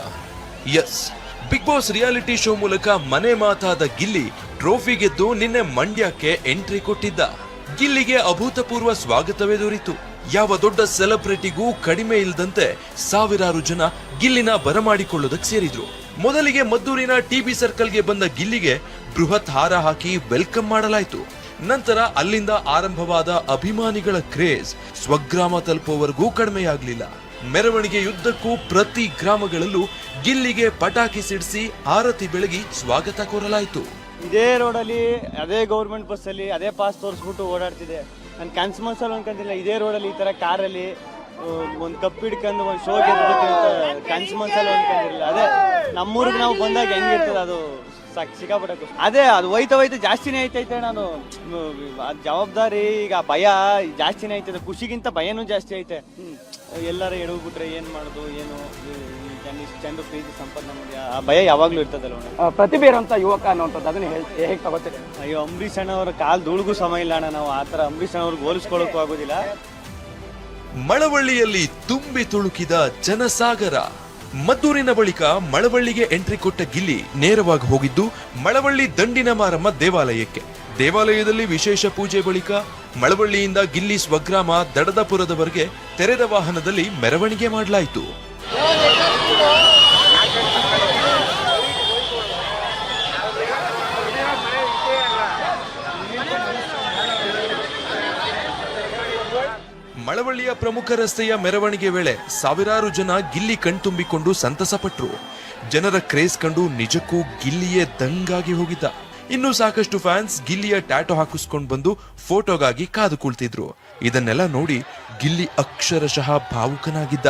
Yes, Bigg Boss reality show ಮೂಲಕ ಮನೆ ಮಾತಾದ ಗಿಲ್ಲಿ ಟ್ರೋಫಿ ಗೆದ್ದು ನಿನ್ನೆ ಮಂಡ್ಯಕ್ಕೆ ಎಂಟ್ರಿ ಕೊಟ್ಟಿದ್ದ. ಗಿಲ್ಲಿಗೆ ಅಭೂತಪೂರ್ವ ಸ್ವಾಗತವೇ ದೊರೆಯಿತು. ಯಾವ ದೊಡ್ಡ ಸೆಲೆಬ್ರಿಟಿಗೂ ಕಡಿಮೆ ಇಲ್ಲದಂತೆ ಸಾವಿರಾರು ಜನ ಗಿಲ್ಲಿನ ಬರಮಾಡಿಕೊಳ್ಳೋದಕ್ಕೆ ಸೇರಿದ್ರು. ಮೊದಲಿಗೆ ಮದ್ದೂರಿನ TB ಸರ್ಕಲ್ಗೆ ಬಂದ ಗಿಲ್ಲಿಗೆ ಬೃಹತ್ ಹಾರ ಹಾಕಿ ವೆಲ್ಕಮ್ ಮಾಡಲಾಯಿತು. ನಂತರ ಅಲ್ಲಿಂದ ಆರಂಭವಾದ ಅಭಿಮಾನಿಗಳ ಕ್ರೇಜ್ ಸ್ವಗ್ರಾಮ ತಲುಪುವವರೆಗೂ ಕಡಿಮೆಯಾಗಲಿಲ್ಲ. ಮೆರವಣಿಗೆಯುದ್ದಕ್ಕೂ ಪ್ರತಿ ಗ್ರಾಮಗಳಲ್ಲೂ ಗಿಲ್ಲಿಗೆ ಪಟಾಕಿ ಸಿಡಿಸಿ ಆರತಿ ಬೆಳಗಿ ಸ್ವಾಗತ ಕೋರಲಾಯಿತು. ಇದೇ ರೋಡಲ್ಲಿ ಅದೇ ಗೌರ್ಮೆಂಟ್ ಬಸ್ಸಲ್ಲಿ ಅದೇ ಪಾಸ್ ತೋರಿಸ್ಬಿಟ್ಟು ಓಡಾಡ್ತಿದೆ. ನಾನು ಕನ್ಸ್ಮನ್ಸಲ್ಲಿ ಅನ್ಕೊಂತಿಲ್ಲ ಇದೇ ರೋಡಲ್ಲಿ ಈ ಥರ ಕಾರಲ್ಲಿ ಒಂದು ಕಪ್ ಹಿಡ್ಕೊಂಡು ಒಂದು ಶೋ ಗೆದ್ಬಿಟ್ಟು ಅಂತ ಕನ್ಸ್ಮನ್ಸಲ್ಲಿ ಅನ್ಕೊಂಡಿರಲಿಲ್ಲ. ಅದೇ ನಮ್ಮೂರಿಗೆ ನಾವು ಬಂದಾಗ ಹೆಂಗಿರ್ತದೆ ಅದು ಸಿಕ್ಕಾಪಟ್ಟೆ ಖುಷಿ. ಅದೇ ಅದು ಹೋಯ್ತಾ ಜಾಸ್ತಿನೇ ಐತೈತೆ. ನಾನು ಜವಾಬ್ದಾರಿ ಈಗ ಭಯ ಜಾಸ್ತಿನೇ ಐತದೆ. ಖುಷಿಗಿಂತ ಭಯನೂ ಜಾಸ್ತಿ ಐತೆ. ಎಲ್ಲಾರ ಎಡವ್ಬಿಟ್ರೆ ಏನ್ ಮಾಡೋದು, ಏನು ಚೆಂಡು ಪ್ರೀತಿ ಸಂಪಾದನೆ ಮಾಡಿ ಆ ಭಯ ಯಾವಾಗ್ಲೂ ಇರ್ತದಲ್ಲ. ಪ್ರತಿಭೆ ಇರುವಂತ ಯುವಕ ಅನ್ನುವಂಥದ್ದು ಅದನ್ನ ಹೇಗೆ ತಗೋತೀರಿ? ಅಯ್ಯೋ, ಅಂಬರೀಷ್ ಅಣ್ಣವ್ರ ಕಾಲ್ ಧೂಳಿಗೂ ಸಮ ಇಲ್ಲ ಅಣ್ಣ. ನಾವು ಆತರ ಅಂಬರೀಷ್ ಅಣ್ಣವ್ರಿಗೆ ಹೋಲಿಸ್ಕೊಳ್ಳೋಕ್ಕೂ ಆಗೋದಿಲ್ಲ. ಮಳವಳ್ಳಿಯಲ್ಲಿ ತುಂಬಿ ತುಳುಕಿದ ಜನಸಾಗರ. ಮದ್ದೂರಿನ ಬಳಿಕ ಮಳವಳ್ಳಿಗೆ ಎಂಟ್ರಿ ಕೊಟ್ಟ ಗಿಲ್ಲಿ ನೇರವಾಗಿ ಹೋಗಿದ್ದು ಮಳವಳ್ಳಿ ದಂಡಿನ ಮಾರಮ್ಮ ದೇವಾಲಯಕ್ಕೆ. ದೇವಾಲಯದಲ್ಲಿ ವಿಶೇಷ ಪೂಜೆ ಬಳಿಕ ಮಳವಳ್ಳಿಯಿಂದ ಗಿಲ್ಲಿ ಸ್ವಗ್ರಾಮ ದಡದಪುರದವರೆಗೆ ತೆರೆದ ವಾಹನದಲ್ಲಿ ಮೆರವಣಿಗೆ ಮಾಡಲಾಯಿತು. ಮಳವಳ್ಳಿಯ ಪ್ರಮುಖ ರಸ್ತೆಯ ಮೆರವಣಿಗೆ ವೇಳೆ ಸಾವಿರಾರು ಜನ ಗಿಲ್ಲಿ ಕಣ್ತುಂಬಿಕೊಂಡು ಸಂತಸಪಟ್ರು. ಜನರ ಕ್ರೇಜ್ ಕಂಡು ನಿಜಕ್ಕೂ ಗಿಲ್ಲಿಯೇ ದಂಗಾಗಿ ಹೋಗಿದ್ದ. ಇನ್ನು ಸಾಕಷ್ಟು ಫ್ಯಾನ್ಸ್ ಗಿಲ್ಲಿಯ ಟ್ಯಾಟೋ ಹಾಕಿಸ್ಕೊಂಡು ಬಂದು ಫೋಟೋಗಾಗಿ ಕಾದು ಕುಳಿತಿದ್ರು. ಇದನ್ನೆಲ್ಲ ನೋಡಿ ಗಿಲ್ಲಿ ಅಕ್ಷರಶಃ ಭಾವುಕನಾಗಿದ್ದ.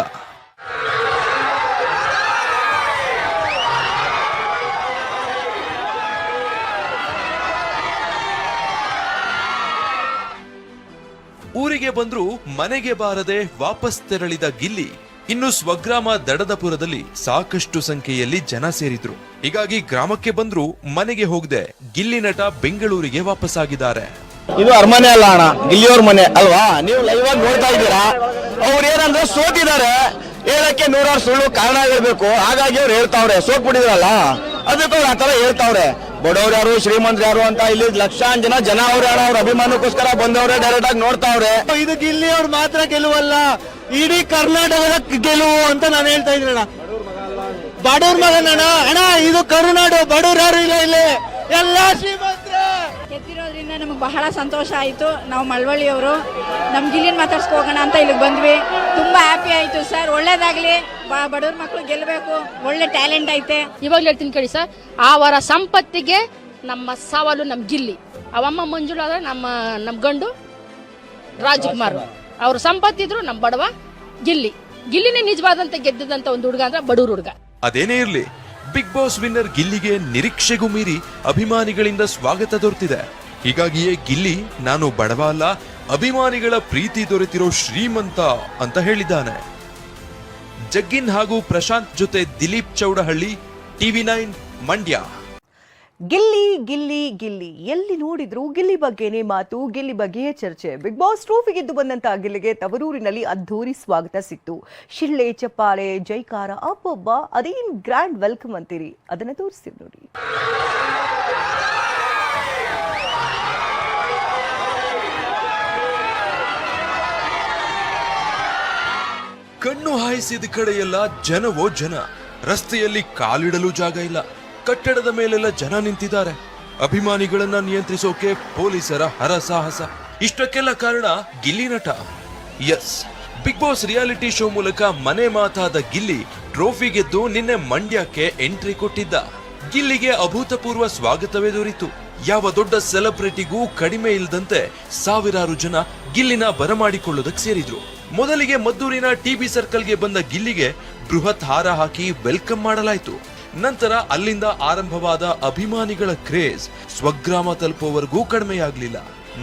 ಊರಿಗೆ ಬಂದ್ರೂ ಮನೆಗೆ ಬಾರದೆ ವಾಪಸ್ ತೆರಳಿದ ಗಿಲ್ಲಿ ಇನ್ನು ಸ್ವಗ್ರಾಮ ದಡದಪುರದಲ್ಲಿ ಸಾಕಷ್ಟು ಸಂಖ್ಯೆಯಲ್ಲಿ ಜನ ಸೇರಿದ್ರು. ಹೀಗಾಗಿ ಗ್ರಾಮಕ್ಕೆ ಬಂದ್ರೂ ಮನೆಗೆ ಹೋಗದೆ ಗಿಲ್ಲಿ ನಟ ಬೆಂಗಳೂರಿಗೆ ವಾಪಸ್ಸಾಗಿದ್ದಾರೆ. ಇದು ಅರಮನೆ ಅಲ್ಲ ಅಣ್ಣ, ಗಿಲ್ಲಿಯವ್ರ ಮನೆ ಅಲ್ವಾ? ನೀವು ಲೈವ್ ಆಗಿ ನೋಡ್ತಾ ಇದ್ದೀರಾ. ಅವ್ರು ಏನಂದ್ರೆ ಸೋತಿದ್ದಾರೆ, ಹೇಳಕ್ಕೆ ನೂರಾರು ಸುಳ್ಳು ಕಾರಣ ಹೇಳ್ಬೇಕು. ಹಾಗಾಗಿ ಅವ್ರು ಹೇಳ್ತಾವ್ರೆ, ಸೋತ್ಬಿಟ್ಟಿದ್ರಲ್ಲ ಅದಕ್ಕೆ ಅವ್ರು ಆತರ ಹೇಳ್ತಾವ್ರೆ. ಬಡವ್ರು ಯಾರು ಶ್ರೀಮಂತರು ಯಾರು ಅಂತ ಇಲ್ಲಿ ಲಕ್ಷಾಂತರ ಜನ ಅವ್ರೆ ಅಣ್ಣ. ಅವ್ರ ಅಭಿಮಾನಕ್ಕೋಸ್ಕರ ಬಂದವ್ರೆ, ಡೈರೆಕ್ಟ್ ಆಗಿ ನೋಡ್ತಾವ್ರೆ. ಇದು ಗಿಲ್ಲಿಯವ್ರ ಮಾತ್ರ ಗೆಲುವಲ್ಲ, ಇಡೀ ಕರ್ನಾಟಕದ ಗೆಲುವು ಅಂತ ನಾನು ಹೇಳ್ತಾ ಇದ್ದೀನಿ ಅಣ್ಣ. ಬಡವ್ರ ಮಗನಣ್ಣ ಅಣ್ಣ, ಇದು ಕರುನಾಡು, ಬಡವ್ರು ಯಾರು ಇಲ್ಲ ಇಲ್ಲಿ, ಎಲ್ಲ ಶ್ರೀಮಂತರೇ. ಗೆದ್ದಿರೋದ್ರಿಂದ ನಮಗೆ ಬಹಳ ಸಂತೋಷ ಆಯಿತು. ನಾವು ಮಳವಳ್ಳಿಯವರು, ನಮ್ಮ ಗಿಲ್ಲಿನ ಮಾತಾಡ್ಸ್ಕೊ ಹೋಗೋಣ ಅಂತ ಇಲ್ಲಿಗೆ ಬಂದ್ವಿ. ತುಂಬ ಹ್ಯಾಪಿ ಆಯಿತು ಸರ್. ಒಳ್ಳೇದಾಗಲಿ, ಬಡವ್ರ ಮಕ್ಕಳು ಗೆಲ್ಲಬೇಕು, ಒಳ್ಳೆ ಟ್ಯಾಲೆಂಟ್ ಐತೆ. ಇವಾಗಲೂ ಹೇಳ್ತೀನಿ ಕೇಳಿ ಸರ್, ಅವರ ಸಂಪತ್ತಿಗೆ ನಮ್ಮ ಸವಾಲು ನಮ್ಮ ಗಿಲ್ಲಿ. ಅವಮ್ಮ ಮಂಜುಳಾ ಆದರೆ ನಮ್ಮ ಗಂಡು ರಾಜ್ಕುಮಾರ್. ಅವ್ರ ಸಂಪತ್ತಿದ್ರು ನಮ್ಮ ಬಡವ ಗಿಲ್ಲಿನೇ ನಿಜವಾದಂತ ಗೆದ್ದಂತ ಒಂದು ಹುಡುಗ ಅಂದ್ರೆ ಬಡವ್ರ ಹುಡುಗ. ಅದೇನೇ ಇರ್ಲಿ, ಬಿಗ್ ಬಾಸ್ ವಿನ್ನರ್ ಗಿಲ್ಲಿಗೆ ನಿರೀಕ್ಷೆಗೂ ಮೀರಿ ಅಭಿಮಾನಿಗಳಿಂದ ಸ್ವಾಗತ ದೊರೆತಿದೆ. ಹೀಗಾಗಿಯೇ ಗಿಲ್ಲಿ ನಾನು ಬಡವ ಅಲ್ಲ, ಅಭಿಮಾನಿಗಳ ಪ್ರೀತಿ ದೊರೆತಿರೋ ಶ್ರೀಮಂತ ಅಂತ ಹೇಳಿದ್ದಾನೆ. ಜಗ್ಗಿನ್ ಹಾಗೂ ಪ್ರಶಾಂತ್ ಜೊತೆ ದಿಲೀಪ್ ಚೌಡಹಳ್ಳಿ, TV9 ಮಂಡ್ಯ. ಗಿಲ್ಲಿ ಗಿಲ್ಲಿ ಗಿಲ್ಲಿ ಎಲ್ಲಿ ನೋಡಿದ್ರು ಗಿಲ್ಲಿ ಬಗ್ಗೆನೇ ಮಾತು, ಗಿಲ್ಲಿ ಬಗ್ಗೆಯೇ ಚರ್ಚೆ. ಬಿಗ್ ಬಾಸ್ ಟ್ರೋಫಿ ಗೆದ್ದು ಬಂದಂತ ಗಿಲ್ಲಿಗೆ ತವರೂರಿನಲ್ಲಿ ಅದ್ಧೂರಿ ಸ್ವಾಗತ ಸಿಕ್ತು. ಶಿಳ್ಳೆ ಚಪ್ಪಾಳೆ ಜೈಕಾರ ಅಬ್ಬಬ್ಬ, ಅದೇನ್ ಗ್ರ್ಯಾಂಡ್ ವೆಲ್ಕಮ್ ಅಂತೀರಿ, ಅದನ್ನ ತೋರಿಸ್ತೀವಿ ನೋಡಿ. ಕಣ್ಣು ಹಾಯಿಸಿದ ಕಡೆಯೆಲ್ಲ ಜನವೋ ಜನ, ರಸ್ತೆಯಲ್ಲಿ ಕಾಲಿಡಲು ಜಾಗ ಇಲ್ಲ. ಕಟ್ಟಡದ ಮೇಲೆಲ್ಲ ಜನ ನಿಂತಿದ್ದಾರೆ. ಅಭಿಮಾನಿಗಳನ್ನ ನಿಯಂತ್ರಿಸೋಕೆ ಪೊಲೀಸರ ಹರಸಾಹಸ. ಇಷ್ಟಕ್ಕೆಲ್ಲ ಕಾರಣ Gilli Nata. Yes, Bigg Boss reality show ಮೂಲಕ ಮನೆ ಮಾತಾದ ಗಿಲ್ಲಿ ಟ್ರೋಫಿ ಗೆದ್ದು ನಿನ್ನೆ ಮಂಡ್ಯಕ್ಕೆ ಎಂಟ್ರಿ ಕೊಟ್ಟಿದ್ದ. ಗಿಲ್ಲಿಗೆ ಅಭೂತಪೂರ್ವ ಸ್ವಾಗತವೇ ದೊರೆಯಿತು. ಯಾವ ದೊಡ್ಡ ಸೆಲೆಬ್ರಿಟಿಗೂ ಕಡಿಮೆ ಇಲ್ಲದಂತೆ ಸಾವಿರಾರು ಜನ ಗಿಲ್ಲಿನ ಬರಮಾಡಿಕೊಳ್ಳೋದಕ್ಕೆ ಸೇರಿದ್ರು. ಮೊದಲಿಗೆ ಮದ್ದೂರಿನ ಟಿಬಿ ಸರ್ಕಲ್ಗೆ ಬಂದ ಗಿಲ್ಲಿಗೆ ಬೃಹತ್ ಹಾರ ಹಾಕಿ ವೆಲ್ಕಮ್ ಮಾಡಲಾಯಿತು. ನಂತರ ಅಲ್ಲಿಂದ ಆರಂಭವಾದ ಅಭಿಮಾನಿಗಳ ಕ್ರೇಜ್ ಸ್ವಗ್ರಾಮ ತಲುಪುವವರೆಗೂ ಕಡಿಮೆಯಾಗಲಿಲ್ಲ.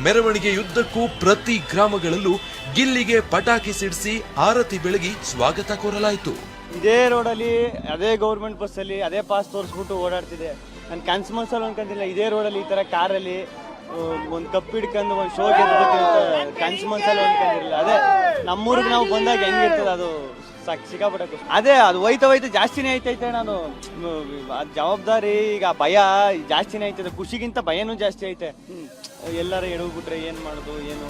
ಮೆರವಣಿಗೆಯುದ್ದಕ್ಕೂ ಪ್ರತಿ ಗ್ರಾಮಗಳಲ್ಲೂ ಗಿಲ್ಲಿಗೆ ಪಟಾಕಿ ಸಿಡಿಸಿ ಆರತಿ ಬೆಳಗಿ ಸ್ವಾಗತ ಕೋರಲಾಯಿತು. ಇದೇ ರೋಡಲ್ಲಿ ಅದೇ ಗೌರ್ಮೆಂಟ್ ಬಸ್ಸಲ್ಲಿ ಅದೇ ಪಾಸ್ ತೋರಿಸ್ಬಿಟ್ಟು ಓಡಾಡ್ತಿದೆ. ನಾನು ಕನ್ಸು ಮನ್ಸಲ್ಲಿ ಅನ್ಕೊಂತಿಲ್ಲ ಇದೇ ರೋಡಲ್ಲಿ ಈ ಥರ ಕಾರಲ್ಲಿ ಒಂದು ಕಪ್ ಹಿಡ್ಕೊಂಡು ಒಂದು ಶೋ ಗೆದ್ಬಿಟ್ಟು ಅಂತ ಕನ್ಸು ಮನ್ಸಲ್ಲಿ ಅನ್ಕೊಂಡಿರಲಿಲ್ಲ. ಅದೇ ನಮ್ಮೂರಿಗೆ ನಾವು ಬಂದಾಗ ಹೆಂಗಿರ್ತದೆ ಅದು ಸಿಕ್ಕಾಪಟ್ಟೆ ಅದೇ ಅದು ಹೋಯ್ತಾ ಜಾಸ್ತಿನೇ ಐತೈತೆ. ನಾನು ಅದು ಜವಾಬ್ದಾರಿ ಈಗ ಭಯ ಜಾಸ್ತಿನೇ ಐತದೆ, ಖುಷಿಗಿಂತ ಭಯನೂ ಜಾಸ್ತಿ ಐತೆ. ಎಲ್ಲರೂ ಎಡವ್ಬಿಟ್ರೆ ಏನು ಮಾಡೋದು, ಏನು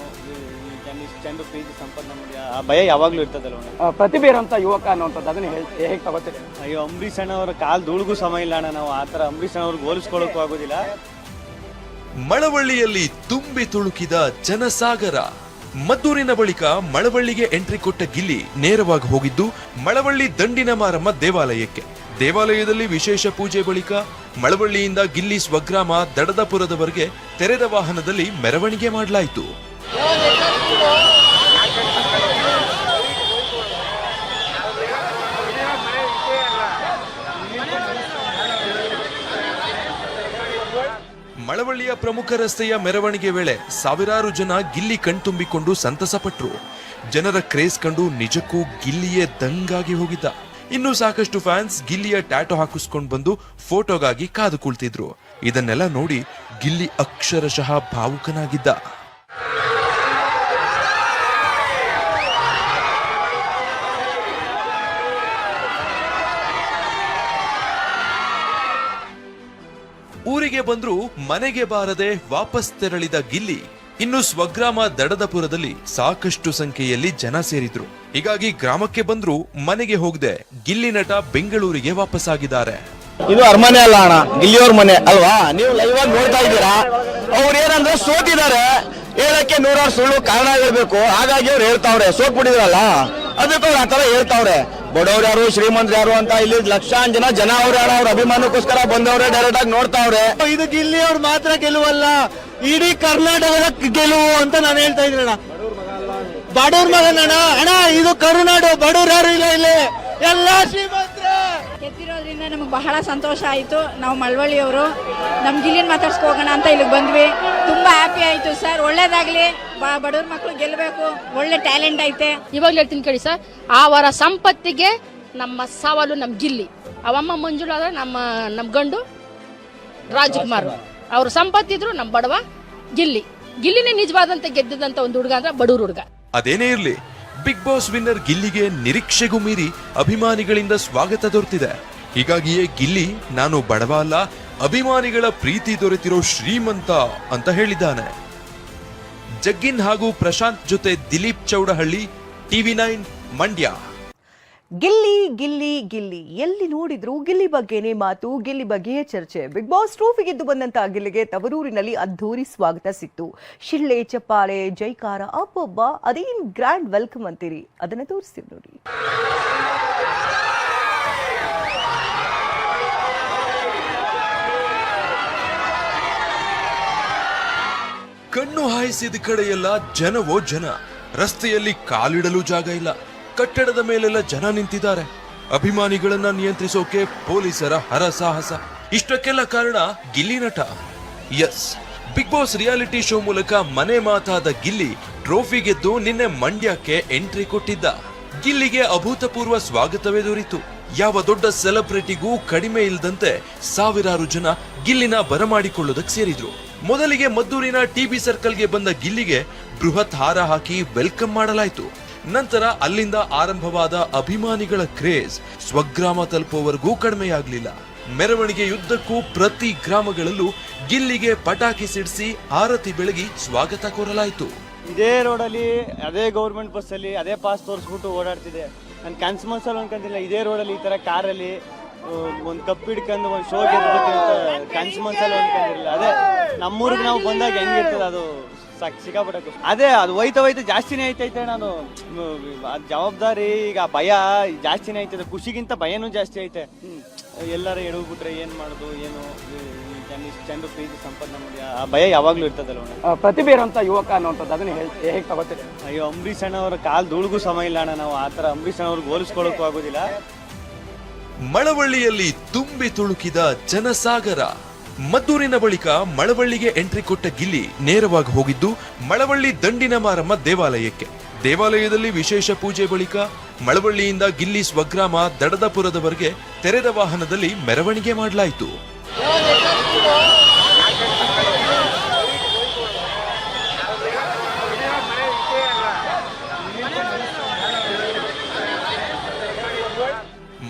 ಚಂದ ಪ್ರೀತಿ ಸಂಪಾದನೆ ಮಾಡಿ ಆ ಭಯ ಯಾವಾಗ್ಲೂ ಇರ್ತದಲ್ಲ. ಪ್ರತಿಭೆ ಇರುವಂತ ಯುವಕ ಅನ್ನುವಂಥದ್ದು ಅದನ್ನ ಹೇಗೆ ತಗೋತೀರಿ? ಅಯ್ಯೋ, ಅಂಬರೀಷ್ ಅಣ್ಣವರ ಕಾಲ್ ಧೂಳಿಗೂ ಸಮಯ ಇಲ್ಲ ಅಣ್ಣ. ನಾವು ಆ ಥರ ಅಂಬರೀಷ್ ಅಣ್ಣವ್ರಿಗೆ ಹೋಲಿಸ್ಕೊಳ್ಳೋಕ್ಕೂ ಆಗೋದಿಲ್ಲ. ಮಳವಳ್ಳಿಯಲ್ಲಿ ತುಂಬಿ ತುಳುಕಿದ ಜನಸಾಗರ. ಮದ್ದೂರಿನ ಬಳಿಕ ಮಳವಳ್ಳಿಗೆ ಎಂಟ್ರಿ ಕೊಟ್ಟ ಗಿಲ್ಲಿ ನೇರವಾಗಿ ಹೋಗಿದ್ದು ಮಳವಳ್ಳಿ ದಂಡಿನ ಮಾರಮ್ಮ ದೇವಾಲಯಕ್ಕೆ. ದೇವಾಲಯದಲ್ಲಿ ವಿಶೇಷ ಪೂಜೆ ಬಳಿಕ ಮಳವಳ್ಳಿಯಿಂದ ಗಿಲ್ಲಿ ಸ್ವಗ್ರಾಮ ದಡದಪುರದವರೆಗೆ ತೆರೆದ ವಾಹನದಲ್ಲಿ ಮೆರವಣಿಗೆ ಮಾಡಲಾಯಿತು. ಮಳವಳ್ಳಿಯ ಪ್ರಮುಖ ರಸ್ತೆಯ ಮೆರವಣಿಗೆ ವೇಳೆ ಸಾವಿರಾರು ಜನ ಗಿಲ್ಲಿ ಕಣ್ತುಂಬಿಕೊಂಡು ಸಂತಸಪಟ್ರು. ಜನರ ಕ್ರೇಜ್ ಕಂಡು ನಿಜಕ್ಕೂ ಗಿಲ್ಲಿಯೇ ದಂಗಾಗಿ ಹೋಗಿದ್ದ. ಇನ್ನು ಸಾಕಷ್ಟು ಫ್ಯಾನ್ಸ್ ಗಿಲ್ಲಿಯ ಟ್ಯಾಟೋ ಹಾಕಿಸ್ಕೊಂಡು ಬಂದು ಫೋಟೋಗಾಗಿ ಕಾದು ಕುಳಿತಿದ್ರು. ಇದನ್ನೆಲ್ಲ ನೋಡಿ ಗಿಲ್ಲಿ ಅಕ್ಷರಶಃ ಭಾವುಕನಾಗಿದ್ದ. ಊರಿಗೆ ಬಂದ್ರು ಮನೆಗೆ ಬಾರದೆ ವಾಪಸ್ ತೆರಳಿದ ಗಿಲ್ಲಿ ಇನ್ನು ಸ್ವಗ್ರಾಮ ದಡದಪುರದಲ್ಲಿ ಸಾಕಷ್ಟು ಸಂಖ್ಯೆಯಲ್ಲಿ ಜನ ಸೇರಿದ್ರು. ಹೀಗಾಗಿ ಗ್ರಾಮಕ್ಕೆ ಬಂದ್ರು ಮನೆಗೆ ಹೋಗದೆ ಗಿಲ್ಲಿ ನಟ ಬೆಂಗಳೂರಿಗೆ ವಾಪಸ್ಸಾಗಿದ್ದಾರೆ. ಇದು ಅರಮನೆ ಅಲ್ಲ ಅಣ್ಣ, ಗಿಲ್ಲಿಯವ್ರ ಮನೆ ಅಲ್ವಾ? ನೀವು ಲೈವ್ ಆಗಿ ನೋಡ್ತಾ ಇದ್ದೀರಾ. ಅವ್ರು ಏನಂದ್ರೆ ಸೋತಿದ್ದಾರೆ, ಹೇಳಕ್ಕೆ ನೂರಾರು ಸುಳ್ಳು ಕಾರಣ ಹೇಳ್ಬೇಕು. ಹಾಗಾಗಿ ಅವ್ರು ಹೇಳ್ತಾವ್ರೆ, ಸೋತ್ಬಿಟ್ಟಿದ್ರಲ್ಲ ಅದಕ್ಕೆ ಅವ್ರು ಆತರ ಹೇಳ್ತಾವ್ರೆ. ಬಡವ್ರು ಯಾರು ಶ್ರೀಮಂತರು ಯಾರು ಅಂತ ಇಲ್ಲಿ ಲಕ್ಷಾಂತರ ಜನ ಅವ್ರೆ ಅಣ್ಣ. ಅವ್ರ ಅಭಿಮಾನಕ್ಕೋಸ್ಕರ ಬಂದವ್ರೆ, ಡೈರೆಕ್ಟ್ ಆಗಿ ನೋಡ್ತಾವ್ರೆ. ಇದು ಗಿಲ್ಲಿ ಅವ್ರ ಮಾತ್ರ ಗೆಲುವಲ್ಲ, ಇಡೀ ಕರ್ನಾಟಕದ ಗೆಲುವು ಅಂತ ನಾನು ಹೇಳ್ತಾ ಇದ್ದೀನಿ ಅಣ್ಣ. ಬಡವ್ರ ಮಗನಣ್ಣ ಅಣ್ಣ, ಇದು ಕರುನಾಡು, ಬಡವ್ರು ಯಾರು ಇಲ್ಲ ಇಲ್ಲಿ, ಎಲ್ಲ ಶ್ರೀಮಂತರೇ. ಗೆದ್ದಿರೋದ್ರಿಂದ ನಮಗೆ ಬಹಳ ಸಂತೋಷ ಆಯಿತು. ನಾವು ಮಳವಳ್ಳಿಯವರು ನಮ್ಮ ಗಿಲ್ಲಿನ ಮಾತಾಡ್ಸ್ಕೋಗೋಣ ಅಂತ ಇಲ್ಲಿಗೆ ಬಂದ್ವಿ. ತುಂಬ ಹ್ಯಾಪಿ ಆಯಿತು ಸರ್. ಒಳ್ಳೇದಾಗಲಿ, ಬಡವ್ರ ಮಕ್ಕಳು ಗೆಲ್ಲಬೇಕು, ಒಳ್ಳೆ ಟ್ಯಾಲೆಂಟ್ ಐತೆ. ಇವಾಗಲೂ ಹೇಳ್ತೀನಿ ಕೇಳಿ ಸರ್, ಅವರ ಸಂಪತ್ತಿಗೆ ನಮ್ಮ ಸವಾಲು ನಮ್ಮ ಗಿಲ್ಲಿ. ಅವಮ್ಮ ಮಂಜುಳ ಆದರೆ ನಮ್ಮ ಗಂಡು ರಾಜ್ಕುಮಾರ್. ಅವ್ರ ಸಂಪತ್ತಿದ್ರು ನಮ್ಮ ಬಡವ ಗಿಲ್ಲಿನೇ ನಿಜವಾದಂತ ಗೆದ್ದಿದ್ದಂತ ಒಂದು ಹುಡುಗ ಅಂದ್ರೆ ಬಡವ್ರ ಹುಡುಗ. ಅದೇನೇ ಇರ್ಲಿ, ಬಿಗ್ ಬಾಸ್ ವಿನ್ನರ್ ಗಿಲ್ಲಿಗೆ ನಿರೀಕ್ಷೆಗೂ ಮೀರಿ ಅಭಿಮಾನಿಗಳಿಂದ ಸ್ವಾಗತ ದೊರೆತಿದೆ. ಹೀಗಾಗಿಯೇ ಗಿಲ್ಲಿ ನಾನು ಬಡವ ಅಲ್ಲ, ಅಭಿಮಾನಿಗಳ ಪ್ರೀತಿ ದೊರೆತಿರೋ ಶ್ರೀಮಂತ ಅಂತ ಹೇಳಿದ್ದಾನೆ. ಜಗ್ಗಿನ್ ಹಾಗೂ ಪ್ರಶಾಂತ್ ಜೊತೆ ದಿಲೀಪ್ ಚೌಡಹಳ್ಳಿ, TV9 ಮಂಡ್ಯ. ಗಿಲ್ಲಿ ಗಿಲ್ಲಿ ಗಿಲ್ಲಿ ಎಲ್ಲಿ ನೋಡಿದ್ರು ಗಿಲ್ಲಿ ಬಗ್ಗೆನೇ ಮಾತು, ಗಿಲ್ಲಿ ಬಗ್ಗೆಯೇ ಚರ್ಚೆ. ಬಿಗ್ ಬಾಸ್ ಟ್ರೋಫಿ ಗೆದ್ದು ಬಂದಂತ ಗಿಲ್ಲಿಗೆ ತವರೂರಿನಲ್ಲಿ ಅದ್ಧೂರಿ ಸ್ವಾಗತ ಸಿಕ್ತು. ಶಿಳ್ಳೆ ಚಪ್ಪಾಳೆ ಜೈಕಾರ, ಅಬ್ಬಬ್ಬ ಅದೇನ್ ಗ್ರ್ಯಾಂಡ್ ವೆಲ್ಕಮ್ ಅಂತೀರಿ, ಅದನ್ನ ತೋರಿಸ್ತೀವಿ ನೋಡಿ. ಕಣ್ಣು ಹಾಯಿಸಿದ ಕಡೆಯೆಲ್ಲ ಜನವೋ ಜನ, ರಸ್ತೆಯಲ್ಲಿ ಕಾಲಿಡಲು ಜಾಗ ಇಲ್ಲ. ಕಟ್ಟಡದ ಮೇಲೆಲ್ಲ ಜನ ನಿಂತಿದ್ದಾರೆ. ಅಭಿಮಾನಿಗಳನ್ನ ನಿಯಂತ್ರಿಸೋಕೆ ಪೊಲೀಸರ ಹರಸಾಹಸ. ಇಷ್ಟಕ್ಕೆಲ್ಲ ಕಾರಣ Gilli Nata. Yes, Bigg Boss reality show ಮೂಲಕ ಮನೆ ಮಾತಾದ ಗಿಲ್ಲಿ ಟ್ರೋಫಿ ಗೆದ್ದು ನಿನ್ನೆ ಮಂಡ್ಯಕ್ಕೆ ಎಂಟ್ರಿ ಕೊಟ್ಟಿದ್ದ. ಗಿಲ್ಲಿಗೆ ಅಭೂತಪೂರ್ವ ಸ್ವಾಗತವೇ ದೊರೆಯಿತು. ಯಾವ ದೊಡ್ಡ ಸೆಲೆಬ್ರಿಟಿಗೂ ಕಡಿಮೆ ಇಲ್ಲದಂತೆ ಸಾವಿರಾರು ಜನ ಗಿಲ್ಲಿನ ಬರಮಾಡಿಕೊಳ್ಳೋದಕ್ಕೆ ಸೇರಿದ್ರು. ಮೊದಲಿಗೆ ಮದ್ದೂರಿನ ಟಿಬಿ ಸರ್ಕಲ್ಗೆ ಬಂದ ಗಿಲ್ಲಿಗೆ ಬೃಹತ್ ಹಾರ ಹಾಕಿ ವೆಲ್ಕಮ್ ಮಾಡಲಾಯಿತು. ನಂತರ ಅಲ್ಲಿಂದ ಆರಂಭವಾದ ಅಭಿಮಾನಿಗಳ ಕ್ರೇಜ್ ಸ್ವಗ್ರಾಮ ತಲುಪುವವರೆಗೂ ಕಡಿಮೆಯಾಗಲಿಲ್ಲ. ಮೆರವಣಿಗೆಯುದ್ದಕ್ಕೂ ಪ್ರತಿ ಗ್ರಾಮಗಳಲ್ಲೂ ಗಿಲ್ಲಿಗೆ ಪಟಾಕಿ ಸಿಡಿಸಿ ಆರತಿ ಬೆಳಗಿ ಸ್ವಾಗತ ಕೋರಲಾಯಿತು. ಇದೇ ರೋಡಲ್ಲಿ ಅದೇ ಗೌರ್ಮೆಂಟ್ ಬಸ್ಸಲ್ಲಿ ಅದೇ ಪಾಸ್ ತೋರಿಸ್ಬಿಟ್ಟು ಓಡಾಡ್ತಿದೆ. ನಾನು ಕನ್ಸು ಮನ್ಸಲ್ಲಿ ಅನ್ಕೊಂತಿಲ್ಲ ಇದೇ ರೋಡಲ್ಲಿ ಈ ಥರ ಕಾರಲ್ಲಿ ಒಂದು ಕಪ್ ಹಿಡ್ಕೊಂಡು ಒಂದು ಶೋ ಗೆದ್ಬಿಟ್ಟು ಅಂತ ಕನ್ಸು ಮನ್ಸಲ್ಲಿ ಅನ್ಕೊಂಡಿರಲಿಲ್ಲ. ಅದೇ ನಮ್ಮೂರಿಗೆ ನಾವು ಬಂದಾಗ ಹೆಂಗಿರ್ತದೆ ಅದು ಸಿಕ್ಕಾಪಟ್ಟೆ ಖುಷಿ. ಅದೇ ಅದು ಹೋಯ್ತಾ ಜಾಸ್ತಿನೇ ಐತೈತೆ. ನಾನು ಜವಾಬ್ದಾರಿ ಈಗ ಭಯ ಜಾಸ್ತಿನೇ ಐತದೆ, ಖುಷಿಗಿಂತ ಭಯನೂ ಜಾಸ್ತಿ ಐತೆ. ಎಲ್ಲಾರ ಎಡವ್ಬಿಟ್ರೆ ಏನ್ ಮಾಡೋದು, ಏನು ಚಂದ ಪ್ರೀತಿ ಸಂಪನ್ನ ಮಾಡಿ ಆ ಭಯ ಯಾವಾಗ್ಲೂ ಇರ್ತದಲ್ಲ. ಪ್ರತಿಭೆ ಇರುವಂತ ಯುವಕ ಅನ್ನುವಂಥದ್ದು ಅದನ್ನ ಹೇಗೆ ತಗೋತೀರಿ? ಅಯ್ಯೋ, ಅಂಬರೀಷ್ ಅಣ್ಣವರ ಕಾಲ್ ಧೂಳಿಗೂ ಸಮಯ ಇಲ್ಲ ಅಣ್ಣ. ನಾವು ಆತರ ಅಂಬರೀಷ್ ಅಣ್ಣವ್ರಿಗೆ ಹೋಲಿಸ್ಕೊಳ್ಳೋಕ್ಕೂ ಆಗೋದಿಲ್ಲ. ಮಳವಳ್ಳಿಯಲ್ಲಿ ತುಂಬಿ ತುಳುಕಿದ ಜನಸಾಗರ. ಮದ್ದೂರಿನ ಬಳಿಕ ಮಳವಳ್ಳಿಗೆ ಎಂಟ್ರಿ ಕೊಟ್ಟ ಗಿಲ್ಲಿ ನೇರವಾಗಿ ಹೋಗಿದ್ದು ಮಳವಳ್ಳಿ ದಂಡಿನ ಮಾರಮ್ಮ ದೇವಾಲಯಕ್ಕೆ. ದೇವಾಲಯದಲ್ಲಿ ವಿಶೇಷ ಪೂಜೆ ಬಳಿಕ ಮಳವಳ್ಳಿಯಿಂದ ಗಿಲ್ಲಿ ಸ್ವಗ್ರಾಮ ದಡದಪುರದವರೆಗೆ ತೆರೆದ ವಾಹನದಲ್ಲಿ ಮೆರವಣಿಗೆ ಮಾಡಲಾಯಿತು.